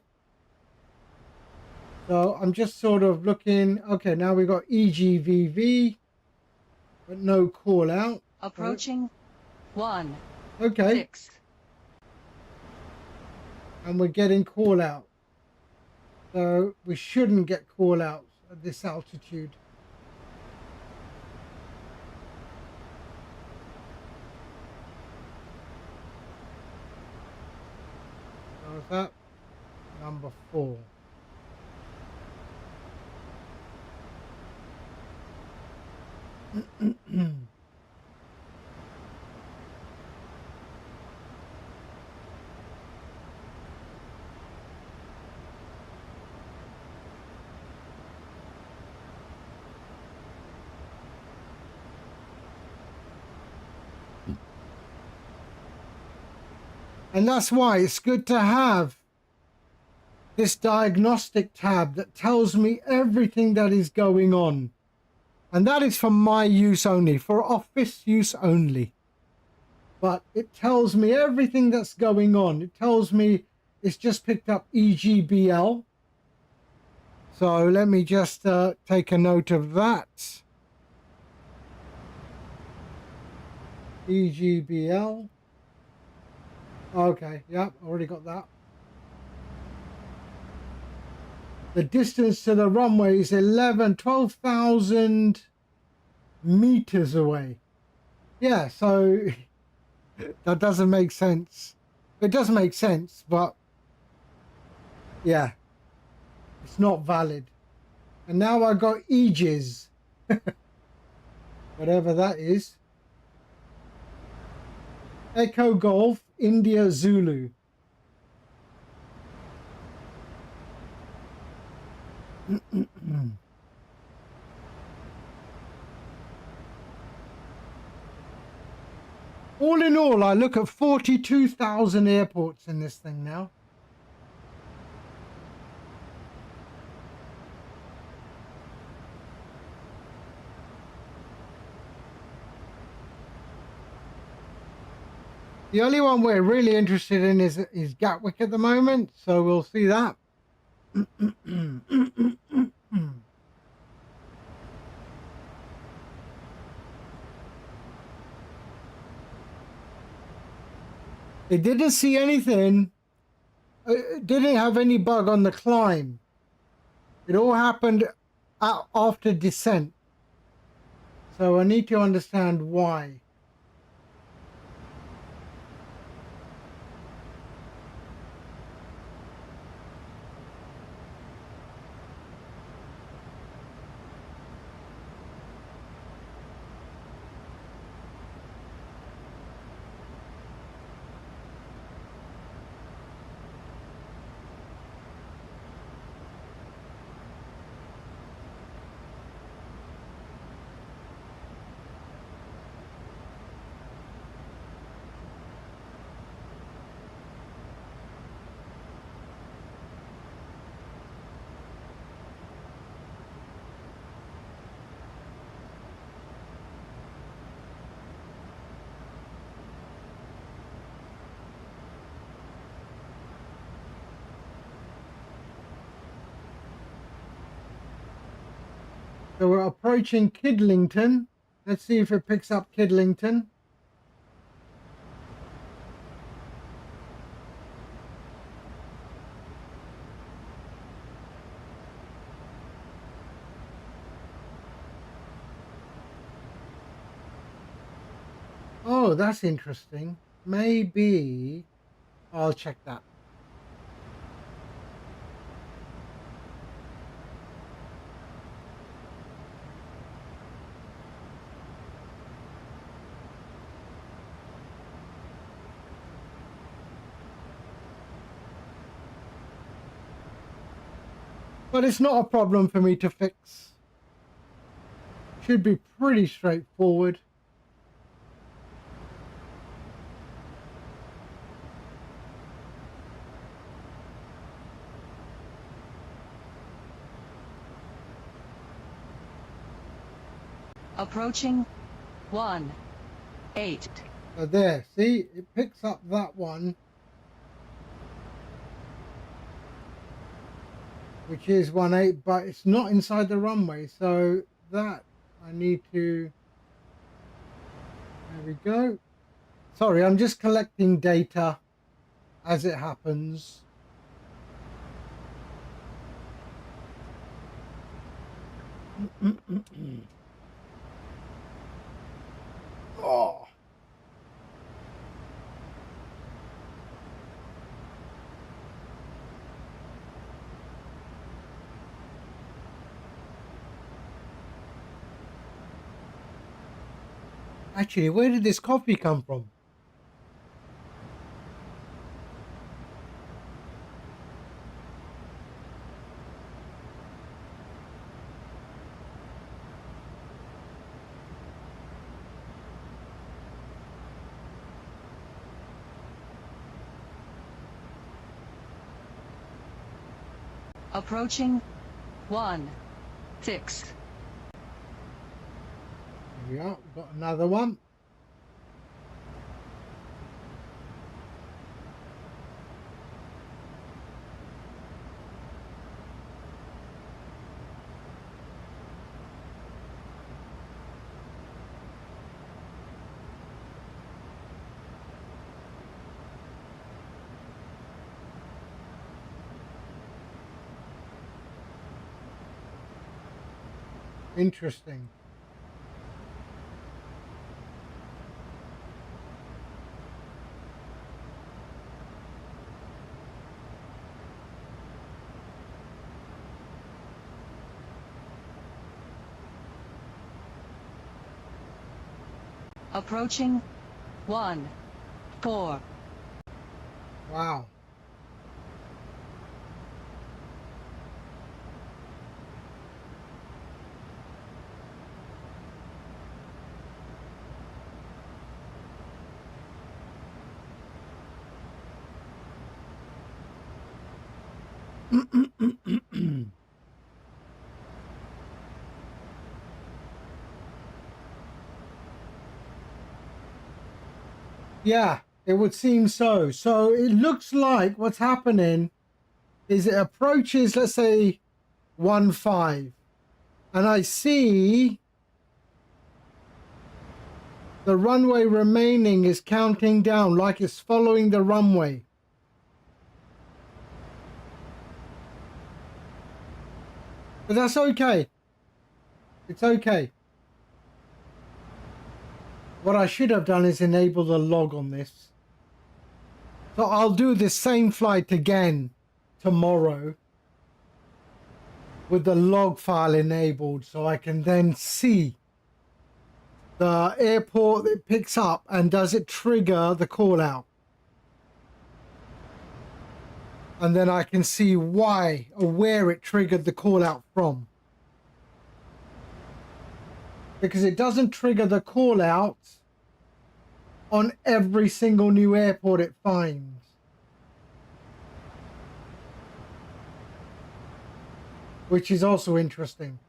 So I'm just sort of looking. Okay, now we've got EGVV, but no call out. Approaching 1. Okay. 6. And we're getting call out. So we shouldn't get call outs at this altitude. So is that number 4? And that's why it's good to have this diagnostic tab that tells me everything that is going on. And that is for my use only, for office use only. But it tells me everything that's going on. It tells me it's just picked up EGBL. So let me just take a note of that. EGBL. Okay, yeah, already got that. The distance to the runway is 12,000 meters away. Yeah, so that doesn't make sense. It does make sense, but yeah, it's not valid. And now I got Aegis, whatever that is. Echo Golf, India Zulu. All in all, I look at 42,000 airports in this thing now. The only one we're really interested in is Gatwick at the moment, so we'll see that. It didn't see anything it didn't have any bug on the climb. It all happened after descent. So I need to understand why. So we're approaching Kidlington. Let's see if it picks up Kidlington. Oh, that's interesting. Maybe I'll check that. But it's not a problem for me to fix. Should be pretty straightforward. Approaching 1-8. So there, see, it picks up that one, which is 1-8, but it's not inside the runway. So that I need to, there we go. Sorry, I'm just collecting data as it happens. Oh. Actually, where did this coffee come from? Approaching 1-6. Here we are, we've got another one. Interesting. Approaching 1-4. Wow. Yeah, it would seem so. So it looks like what's happening is it approaches, let's say, 1-5. And I see the runway remaining is counting down like it's following the runway. But that's okay. It's okay. What I should have done is enable the log on this. So I'll do the same flight again tomorrow with the log file enabled, so I can then see the airport it picks up and does it trigger the call out. And then I can see why or where it triggered the call out from. Because it doesn't trigger the call out on every single new airport it finds. Which is also interesting.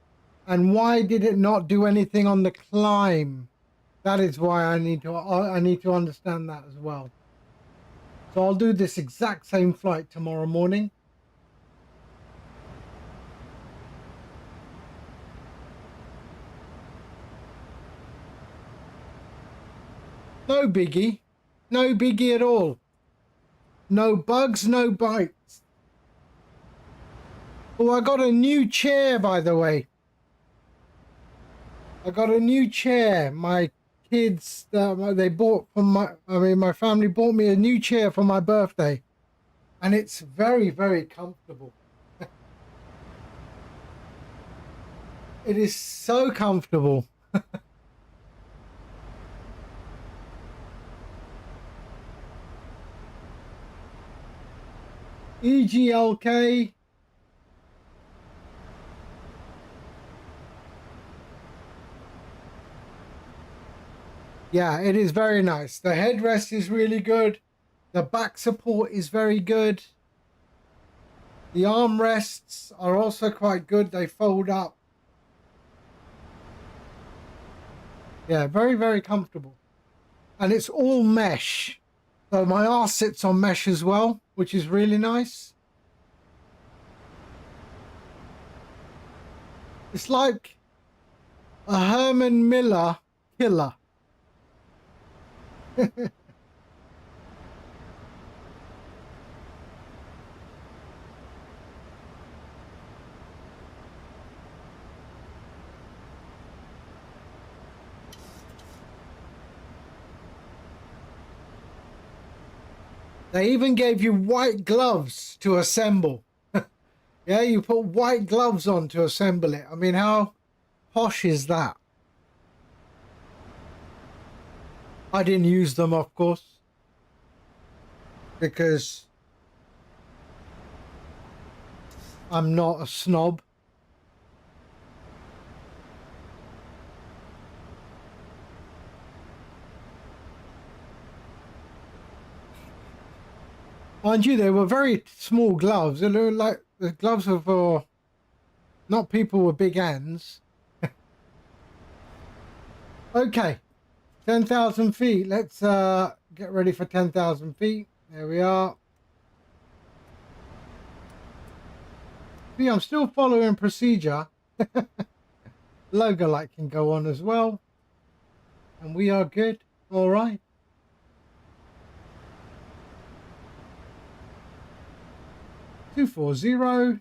And why did it not do anything on the climb? That is why I need to understand that as well. So I'll do this exact same flight tomorrow morning. No biggie. No biggie at all. No bugs, no bites. Oh, I got a new chair, by the way. I got a new chair. My kids, they bought from my family bought me a new chair for my birthday. And it's very, very comfortable. It is so comfortable. EGLK. Yeah, it is very nice. The headrest is really good. The back support is very good. The armrests are also quite good. They fold up. Yeah, very, very comfortable. And it's all mesh. So my arse sits on mesh as well, which is really nice. It's like a Herman Miller killer. They even gave you white gloves to assemble. Yeah, you put white gloves on to assemble it. I mean, how posh is that? I didn't use them, of course, because I'm not a snob. Mind you, they were very small gloves. They looked like the gloves were for not people with big hands. Okay, 10,000 feet. Let's get ready for 10,000 feet. There we are. See, I'm still following procedure. Logo light can go on as well. And we are good. All right. .240.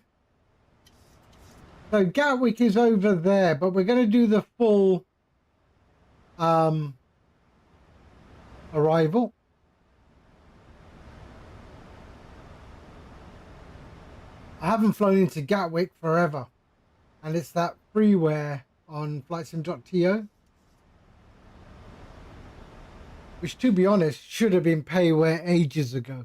So Gatwick is over there, but we're going to do the full arrival. I haven't flown into Gatwick forever, and it's that freeware on flightsim.to, which, to be honest, should have been payware ages ago.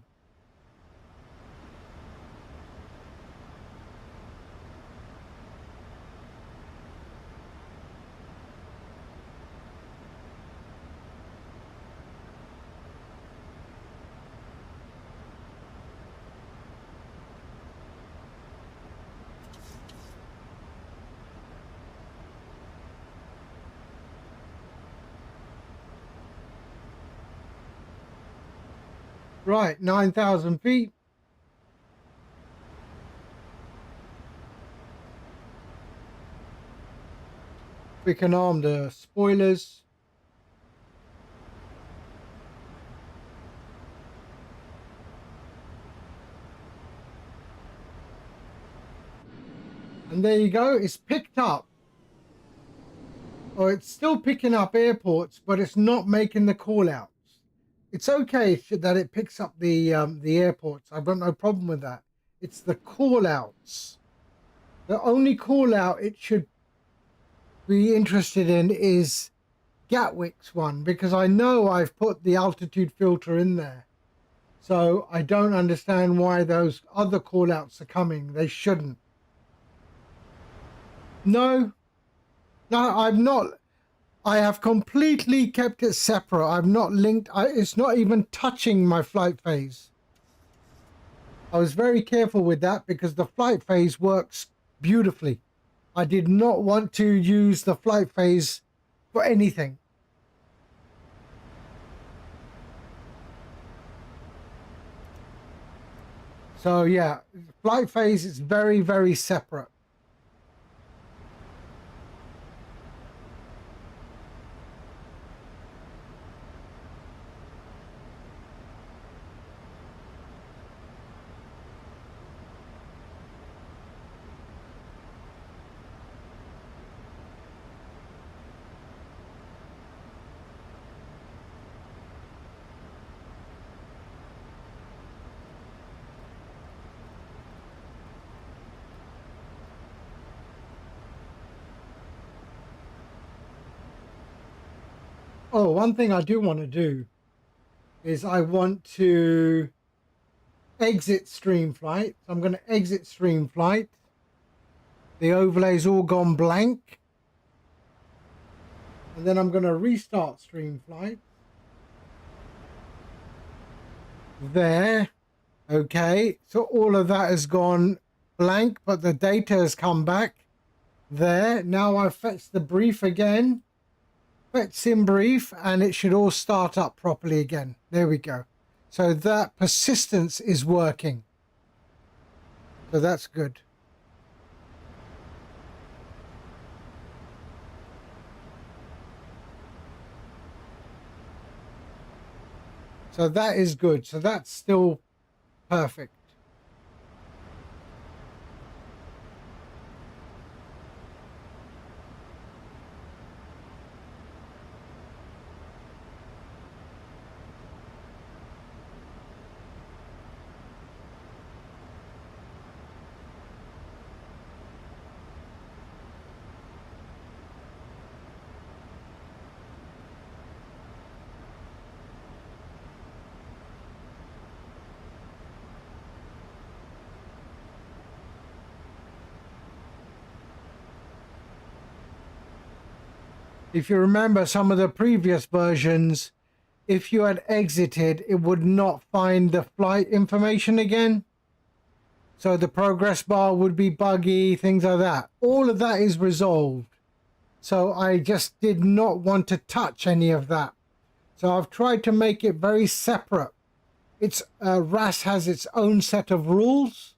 Right, 9,000 feet. We can arm the spoilers. And there you go. It's picked up. Or it's still picking up airports, but it's not making the call outs. It's okay that it picks up the airports. I've got no problem with that. It's the call outs. The only call out it should be interested in is Gatwick's one, because I know I've put the altitude filter in there. So I don't understand why those other call outs are coming. They shouldn't. No, I'm not. I have completely kept it separate. I've not linked. It's not even touching my flight phase. I was very careful with that because the flight phase works beautifully. I did not want to use the flight phase for anything. So yeah, flight phase is very, very separate. Oh, one thing I do want to do is I want to exit StreamFlight. So I'm going to exit StreamFlight. The overlay's all gone blank. And then I'm going to restart StreamFlight. There. Okay. So all of that has gone blank, but the data has come back. There. Now I've fetched the brief again. Fetch sim brief, and it should all start up properly again. There we go. So that persistence is working. So that's good. So that is good. So that's still perfect. If you remember some of the previous versions, if you had exited, it would not find the flight information again. So the progress bar would be buggy, things like that. All of that is resolved. So I just did not want to touch any of that. So I've tried to make it very separate. It's RAS has its own set of rules,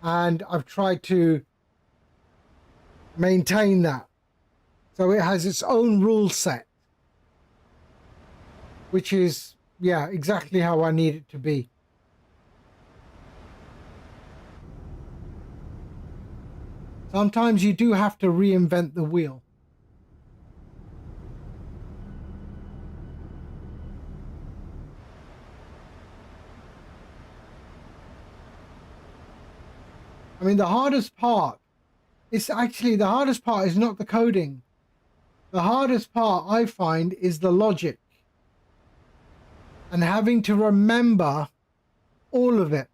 and I've tried to maintain that. So it has its own rule set, which is, yeah, exactly how I need it to be. Sometimes you do have to reinvent the wheel. I mean, the hardest part is actually, the hardest part is not the coding. The hardest part I find is the logic and having to remember all of it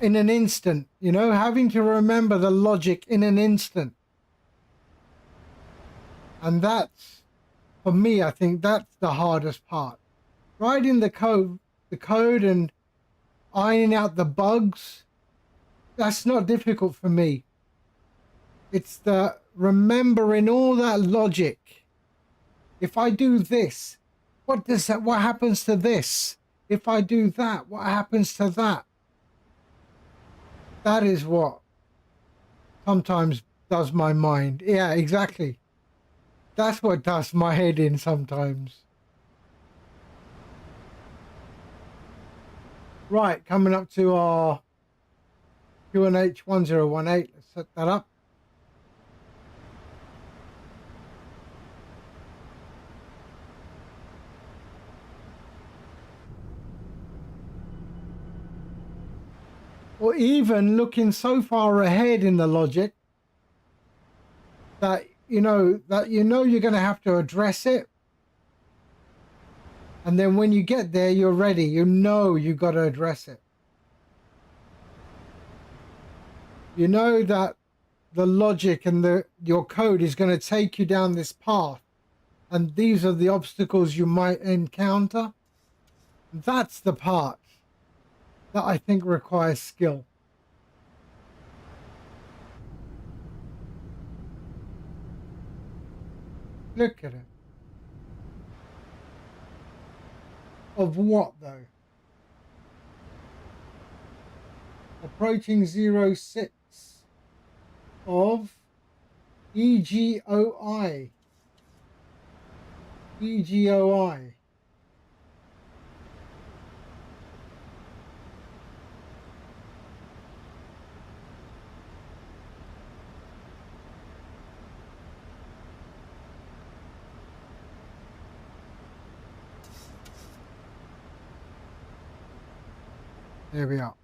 in an instant, you know, having to remember the logic in an instant. And that's, for me, I think that's the hardest part. Writing the code and ironing out the bugs, that's not difficult for me. It's the remembering all that logic. If I do this, what happens to this? If I do that, what happens to that? That is what sometimes does my mind. Yeah, exactly. That's what does my head in sometimes. Right, coming up to our QNH 1018. Let's set that up. Or even looking so far ahead in the logic that you know you're going to have to address it, and then when you get there you're ready, you've got to address it. You know that the logic and your code is going to take you down this path, and these are the obstacles you might encounter. That's the part that I think requires skill. Look at it. Of what though? Approaching 06 of EGOI. EGOI. There we are.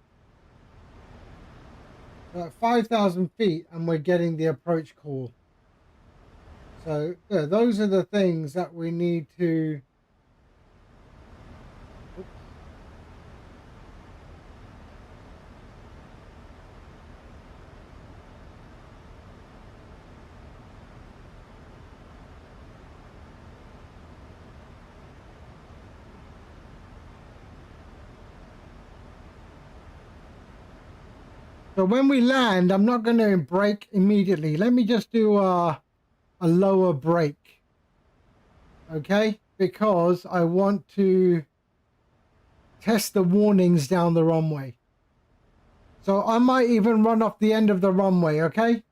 We're at 5,000 feet and we're getting the approach call. So yeah, those are the things that we need to... Oops. So when we land, I'm not going to brake immediately. Let me just do a lower brake. Okay? Because I want to test the warnings down the runway. So I might even run off the end of the runway, okay?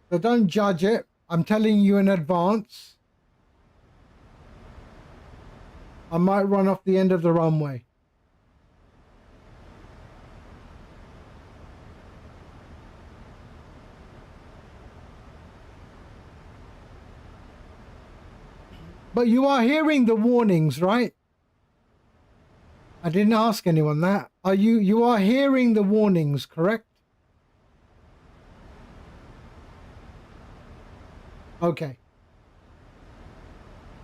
So don't judge it. I'm telling you in advance. I might run off the end of the runway. But you are hearing the warnings, right? I didn't ask anyone that. You are hearing the warnings, correct? Okay.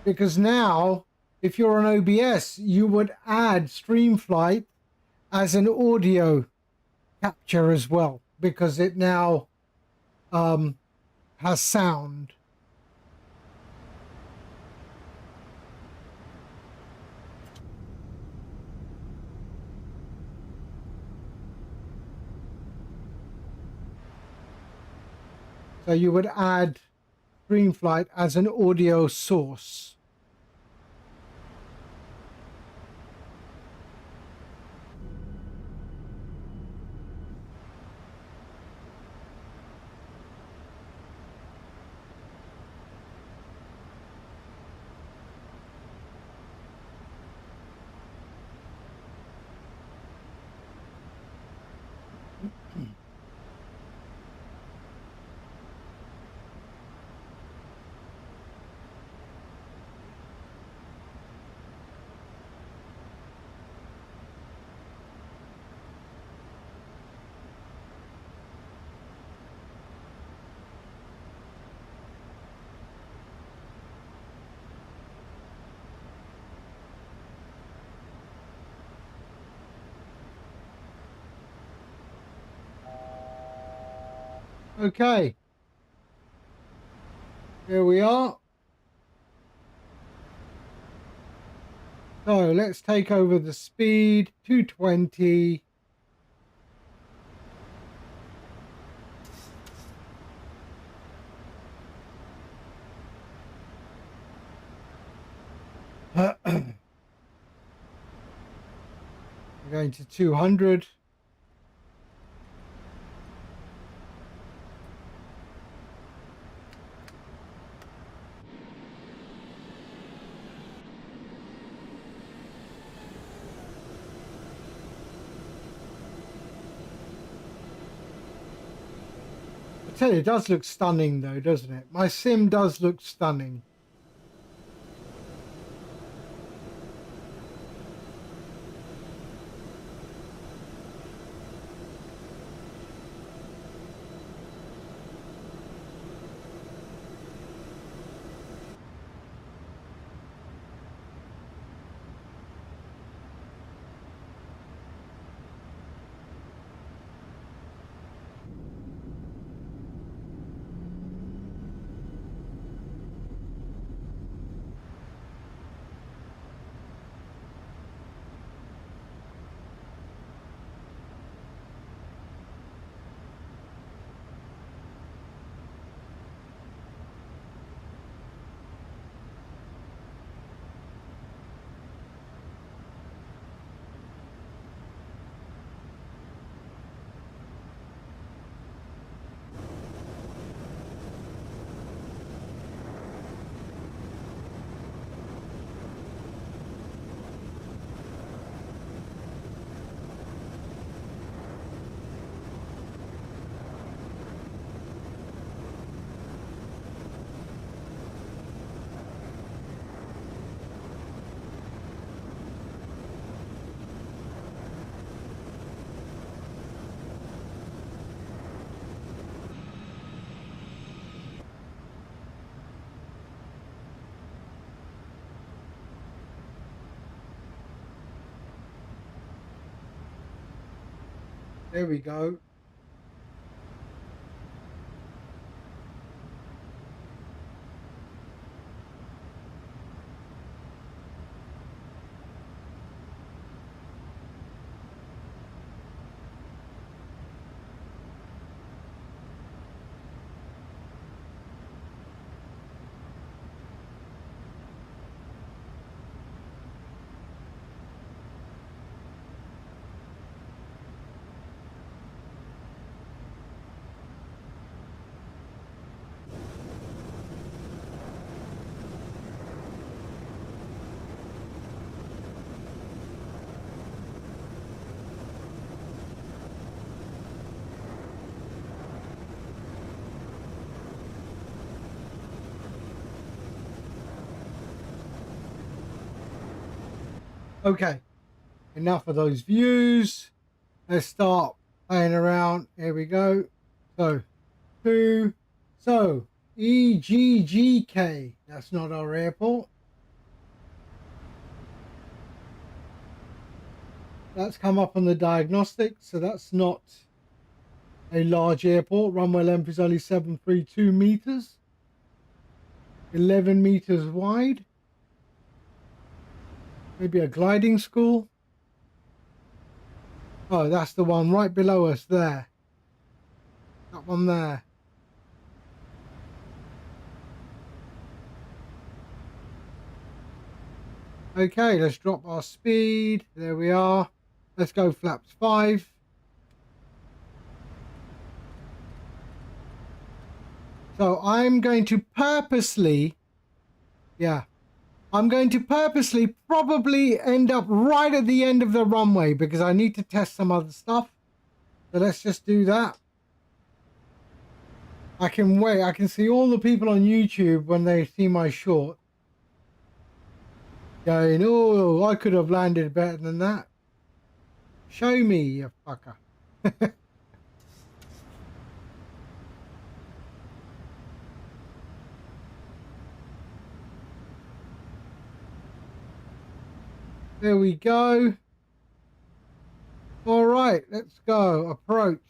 Because now, if you're on OBS, you would add StreamFlight as an audio capture as well, because it now has sound. So you would add StreamFlight as an audio source. Okay. Here we are. So let's take over the speed, 220. We're going to 200. tell you, it does look stunning though, doesn't it? My sim does look stunning. There we go. Okay, enough of those views. Let's start playing around. Here we go. So, EGGK. That's not our airport. That's come up on the diagnostics, so that's not a large airport. Runway length is only 732 meters, 11 meters wide. Maybe a gliding school. Oh, that's the one right below us there. That one there. Okay, let's drop our speed. There we are. Let's go flaps 5. So I'm going to purposely, I'm going to purposely probably end up right at the end of the runway because I need to test some other stuff. So let's just do that. I can wait. I can see all the people on YouTube when they see my short going, oh, I could have landed better than that. Show me, you fucker. There we go. All right, let's go. Approach.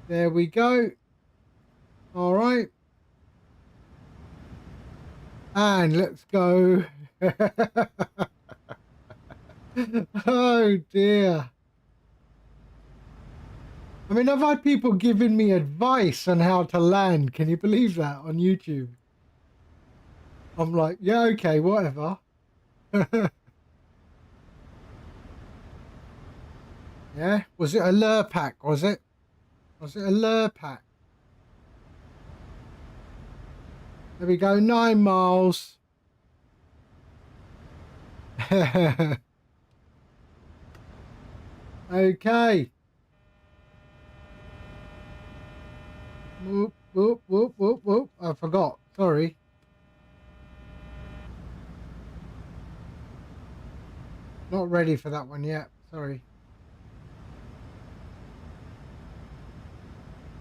There we go. All right. And let's go. Oh dear. I mean, I've had people giving me advice on how to land. Can you believe that on YouTube? I'm like, yeah, okay, whatever. Yeah, was it a lure pack? Was it? Was it a lure pack? There we go, 9 miles. Okay. Whoop, whoop, whoop, whoop, whoop. I forgot. Sorry. Not ready for that one yet. Sorry.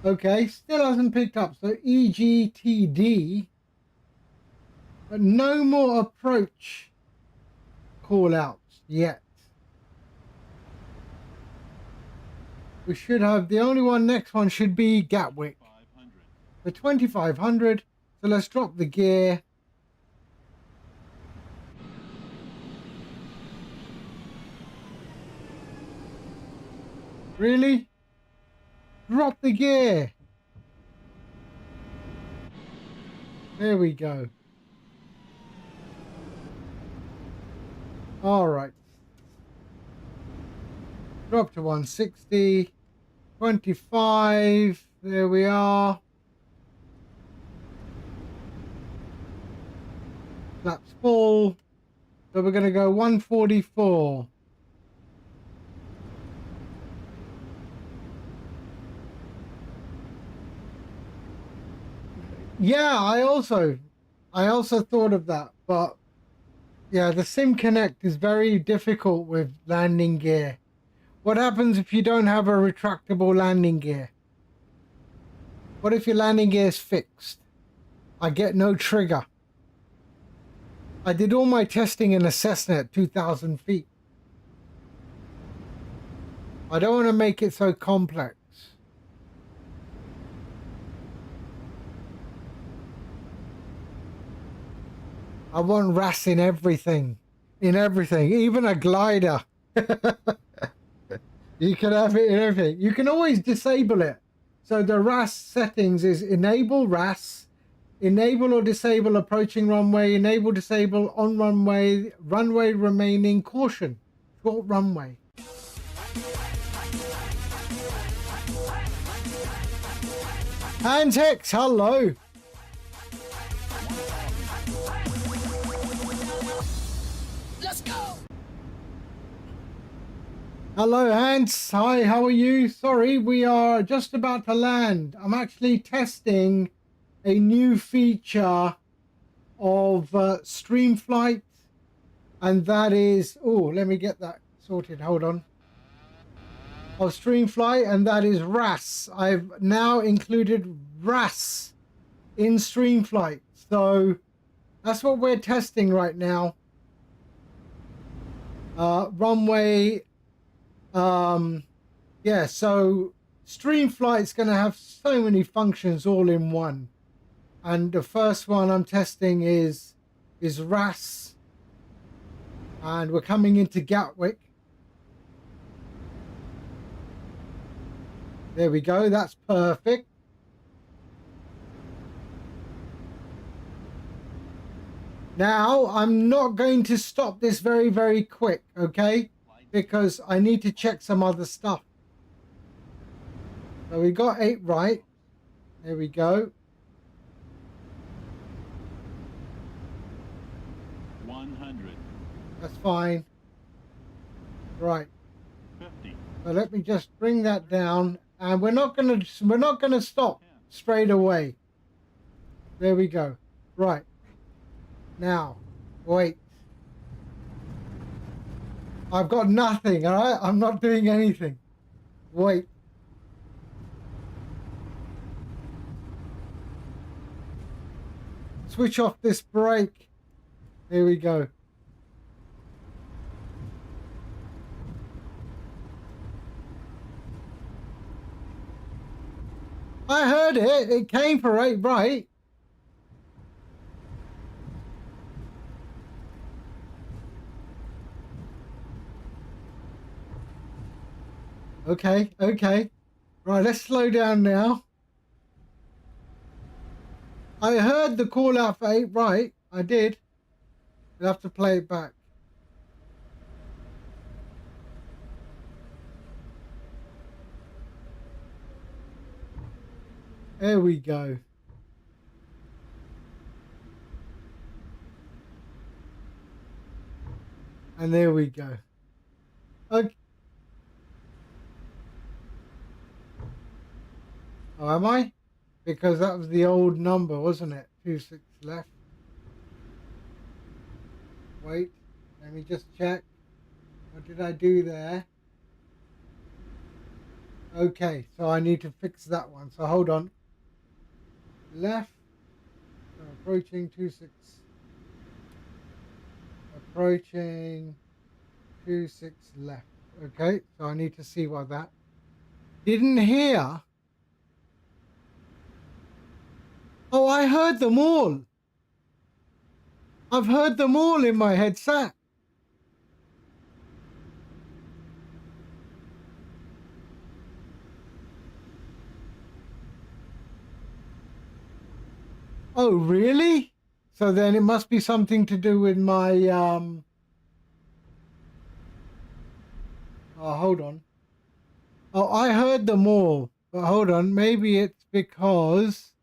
Okay, still hasn't picked up. So EGTD, but no more approach call outs yet. We should have the only one. Next one should be Gatwick for 2500. So let's drop the gear. Really? Drop the gear. There we go. All right. Drop to 160. 25. There we are. Flaps full. So we're going to go 144. Yeah, I also thought of that, but yeah, the Sim Connect is very difficult with landing gear. What happens if you don't have a retractable landing gear? What if your landing gear is fixed? I get no trigger. I did all my testing in a Cessna at 2,000 feet. I don't want to make it so complex. I want RAS in everything, even a glider. You can have it in everything. You can always disable it. So the RAS settings is enable RAS, enable or disable approaching runway, enable, disable on runway, runway remaining, caution, short runway. Hands Hex, hello. Hello, Hans. Hi, how are you? Sorry, we are just about to land. I'm actually testing a new feature of STREAMFLIGHT, and that is... Oh, let me get that sorted. Hold on. Of STREAMFLIGHT, and that is RAS. I've now included RAS in STREAMFLIGHT. So that's what we're testing right now. Runway... yeah, so STREAMFLIGHT's going to have so many functions all in one, and the first one I'm testing is RAS, and we're coming into Gatwick. There we go, that's perfect. Now I'm not going to stop this very quick, okay? Because I need to check some other stuff. So we got 8 right. There we go. 100. That's fine. Right. 50. So let me just bring that down, and we're not gonna stop straight away. There we go. Right. Now, wait. I've got nothing, all right? I'm not doing anything. Wait. Switch off this brake. Here we go. I heard it. It came for 8 right. Okay, okay. Right, let's slow down now. I heard the call out for 8 right. I did. You'll have to play it back. There we go. And there we go. Okay. Oh, am I? because that was the old number, wasn't it? 26 left. Wait, let me just check. What did I do there? Okay, so I need to fix that one. So hold on. Left. So approaching 26. Approaching 26 left. Okay, so I need to see what that. Didn't hear. Oh, I heard them all. I've heard them all in my headset. Oh, really? So then it must be something to do with my oh, hold on. Oh, I heard them all. But hold on, maybe it's because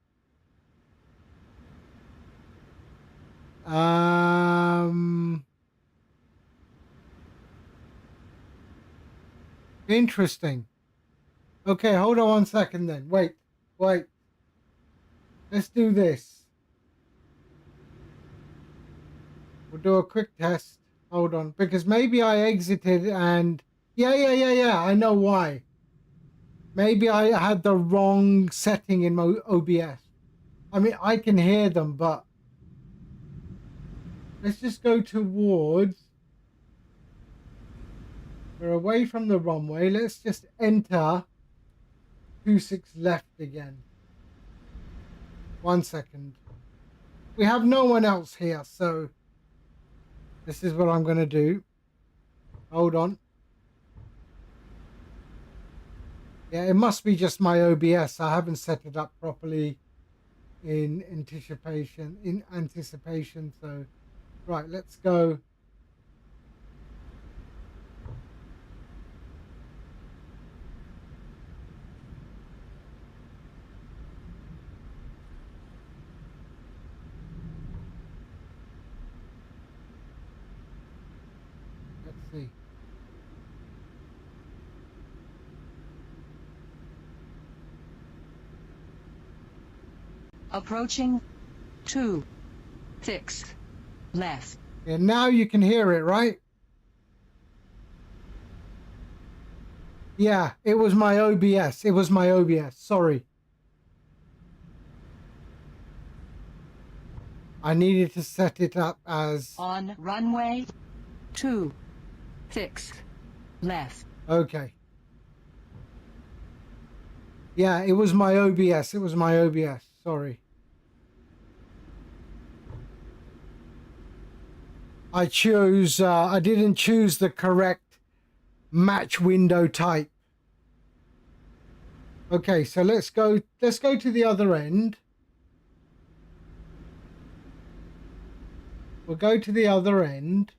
interesting. Okay, hold on 1 second then. Wait. Let's do this. We'll do a quick test. Hold on, because maybe I exited and yeah. I know why. Maybe I had the wrong setting in my OBS. I mean, I can hear them, but let's just go towards. We're away from the runway. Let's just enter 26 left again. 1 second. We have no one else here, so this is what I'm going to do. Hold on. Yeah, it must be just my OBS. I haven't set it up properly in anticipation. So, right, let's go. Let's see. Approaching 26 left. Yeah, now you can hear it, right? Yeah, it was my OBS. It was my OBS. Sorry. I needed to set it up as... On runway 26 left. Okay. Yeah, it was my OBS. It was my OBS. Sorry. I didn't choose the correct match window type. Okay, so let's go to the other end. We'll go to the other end.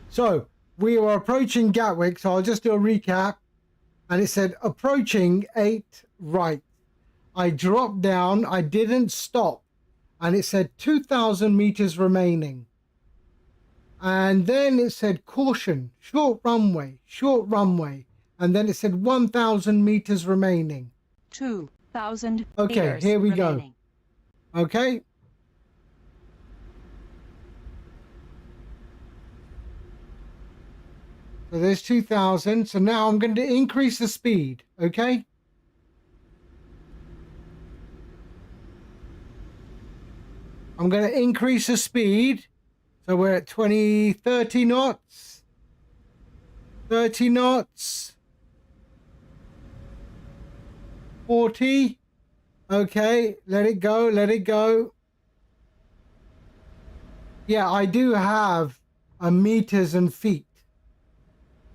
So we were approaching Gatwick, so I'll just do a recap. And it said approaching 8 right. I dropped down, I didn't stop. And it said 2,000 meters remaining. And then it said caution, short runway. And then it said 1,000 meters remaining. 2,000 Okay, meters here we remaining. go. Okay. So there's 2,000. So now I'm going to increase the speed. Okay. I'm going to increase the speed. So we're at 30 knots. 30 knots. 40. Okay, let it go. Yeah, I do have meters and feet.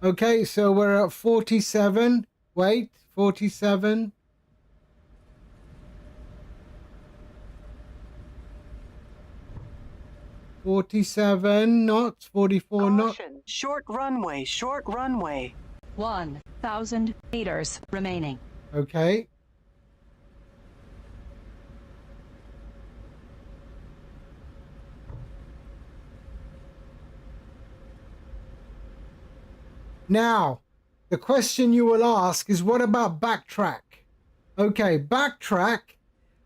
Okay, so we're at 47. Wait, 47. 47 knots, 44 knots. Caution. Short runway. 1,000 meters remaining. Okay. Now, the question you will ask is, what about backtrack? Okay, backtrack,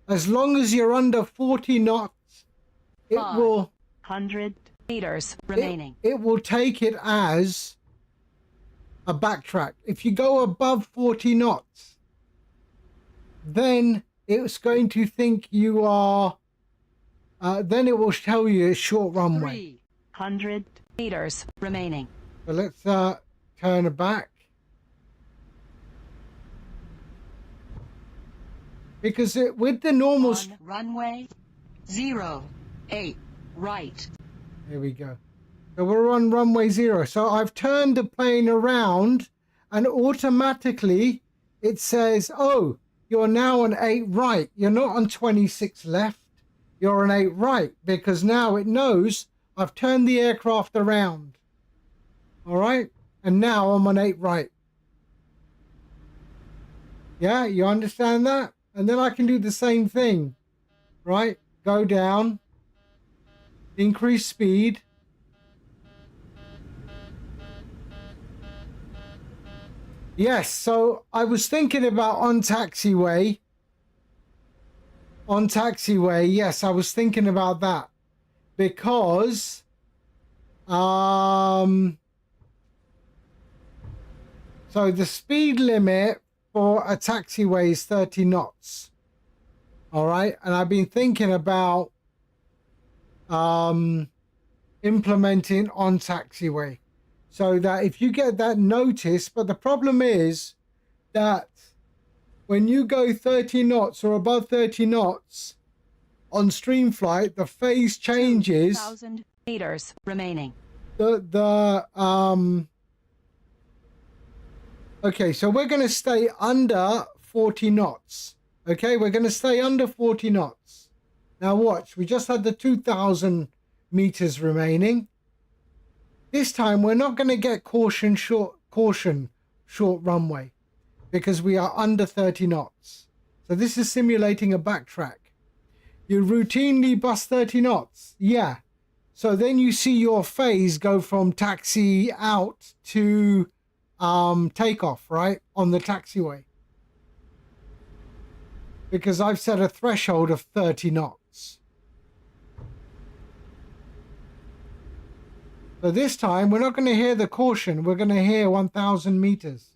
as long as you're under 40 knots, it will 100 meters remaining. it will take it as a backtrack. If you go above 40 knots, then it's going to think you are, then it will tell you a short runway. 300 meters remaining. So let's turn it back. Because with the normal... On runway 08 right. Here we go. So we're on runway 0. So I've turned the plane around and automatically it says, oh, you're now on 8 right. You're not on 26 left. You're on 8 right, because now it knows I've turned the aircraft around. All right. And now I'm on 8 right. Yeah, you understand that? And then I can do the same thing, right? Go down, increase speed. Yes, so I was thinking about on taxiway. On taxiway, yes, I was thinking about that. Because, so the speed limit for a taxiway is 30 knots. All right. And I've been thinking about implementing on taxiway so that if you get that notice, but the problem is that when you go 30 knots or above 30 knots on StreamFlight, the phase changes. 2,000 meters remaining. Okay, so we're going to stay under 40 knots. Okay, we're going to stay under 40 knots. Now watch, we just had the 2,000 meters remaining. This time we're not going to get caution short runway because we are under 30 knots. So this is simulating a backtrack. You routinely bust 30 knots. Yeah. So then you see your phase go from taxi out to takeoff, right, on the taxiway, because I've set a threshold of 30 knots. So this time we're not going to hear the caution, we're going to hear 1,000 meters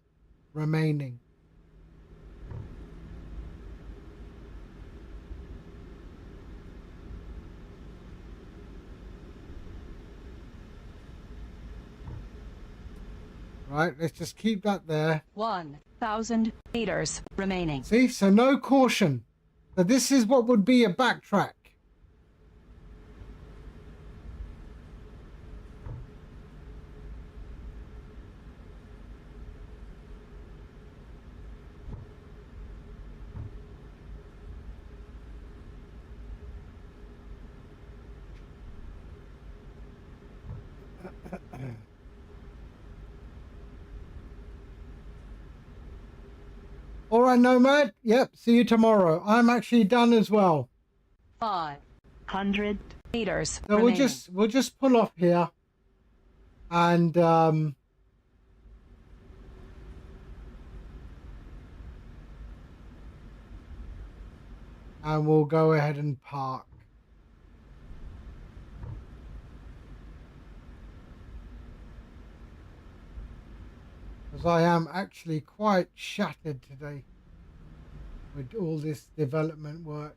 remaining. Right, let's just keep that there. 1,000 meters remaining. See, so no caution. So this is what would be a backtrack. All right, Nomad. Yep, see you tomorrow. I'm actually done as well. 500 meters So remaining. we'll just pull off here, and we'll go ahead and park. Because I am actually quite shattered today with all this development work.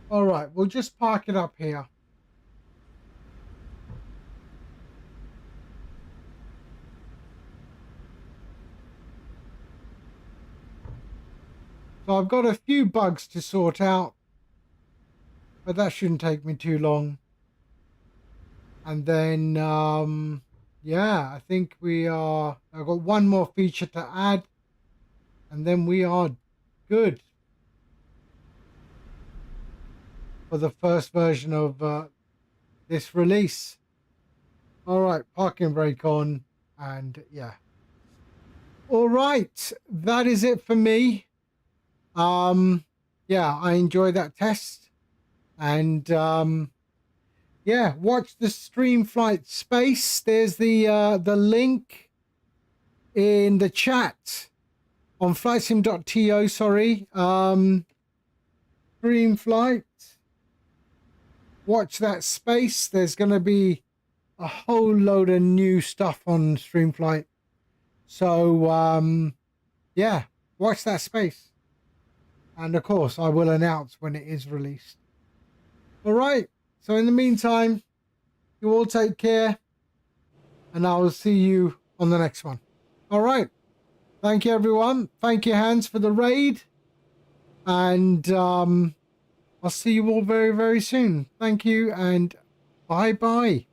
All right, we'll just park it up here. So I've got a few bugs to sort out, but that shouldn't take me too long. And then, yeah, I think I've got one more feature to add, and then we are good for the first version of this release. All right, parking brake on, and yeah. All right, that is it for me. yeah, I enjoyed that test. And yeah, watch the StreamFlight space. There's the link in the chat on flightsim.to, sorry. StreamFlight. Watch that space. There's going to be a whole load of new stuff on StreamFlight. So yeah, watch that space. And of course, I will announce when it is released. All right. So in the meantime, you all take care. And I will see you on the next one. All right. Thank you, everyone. Thank you, Hans, for the raid. And I'll see you all very, very soon. Thank you and bye-bye.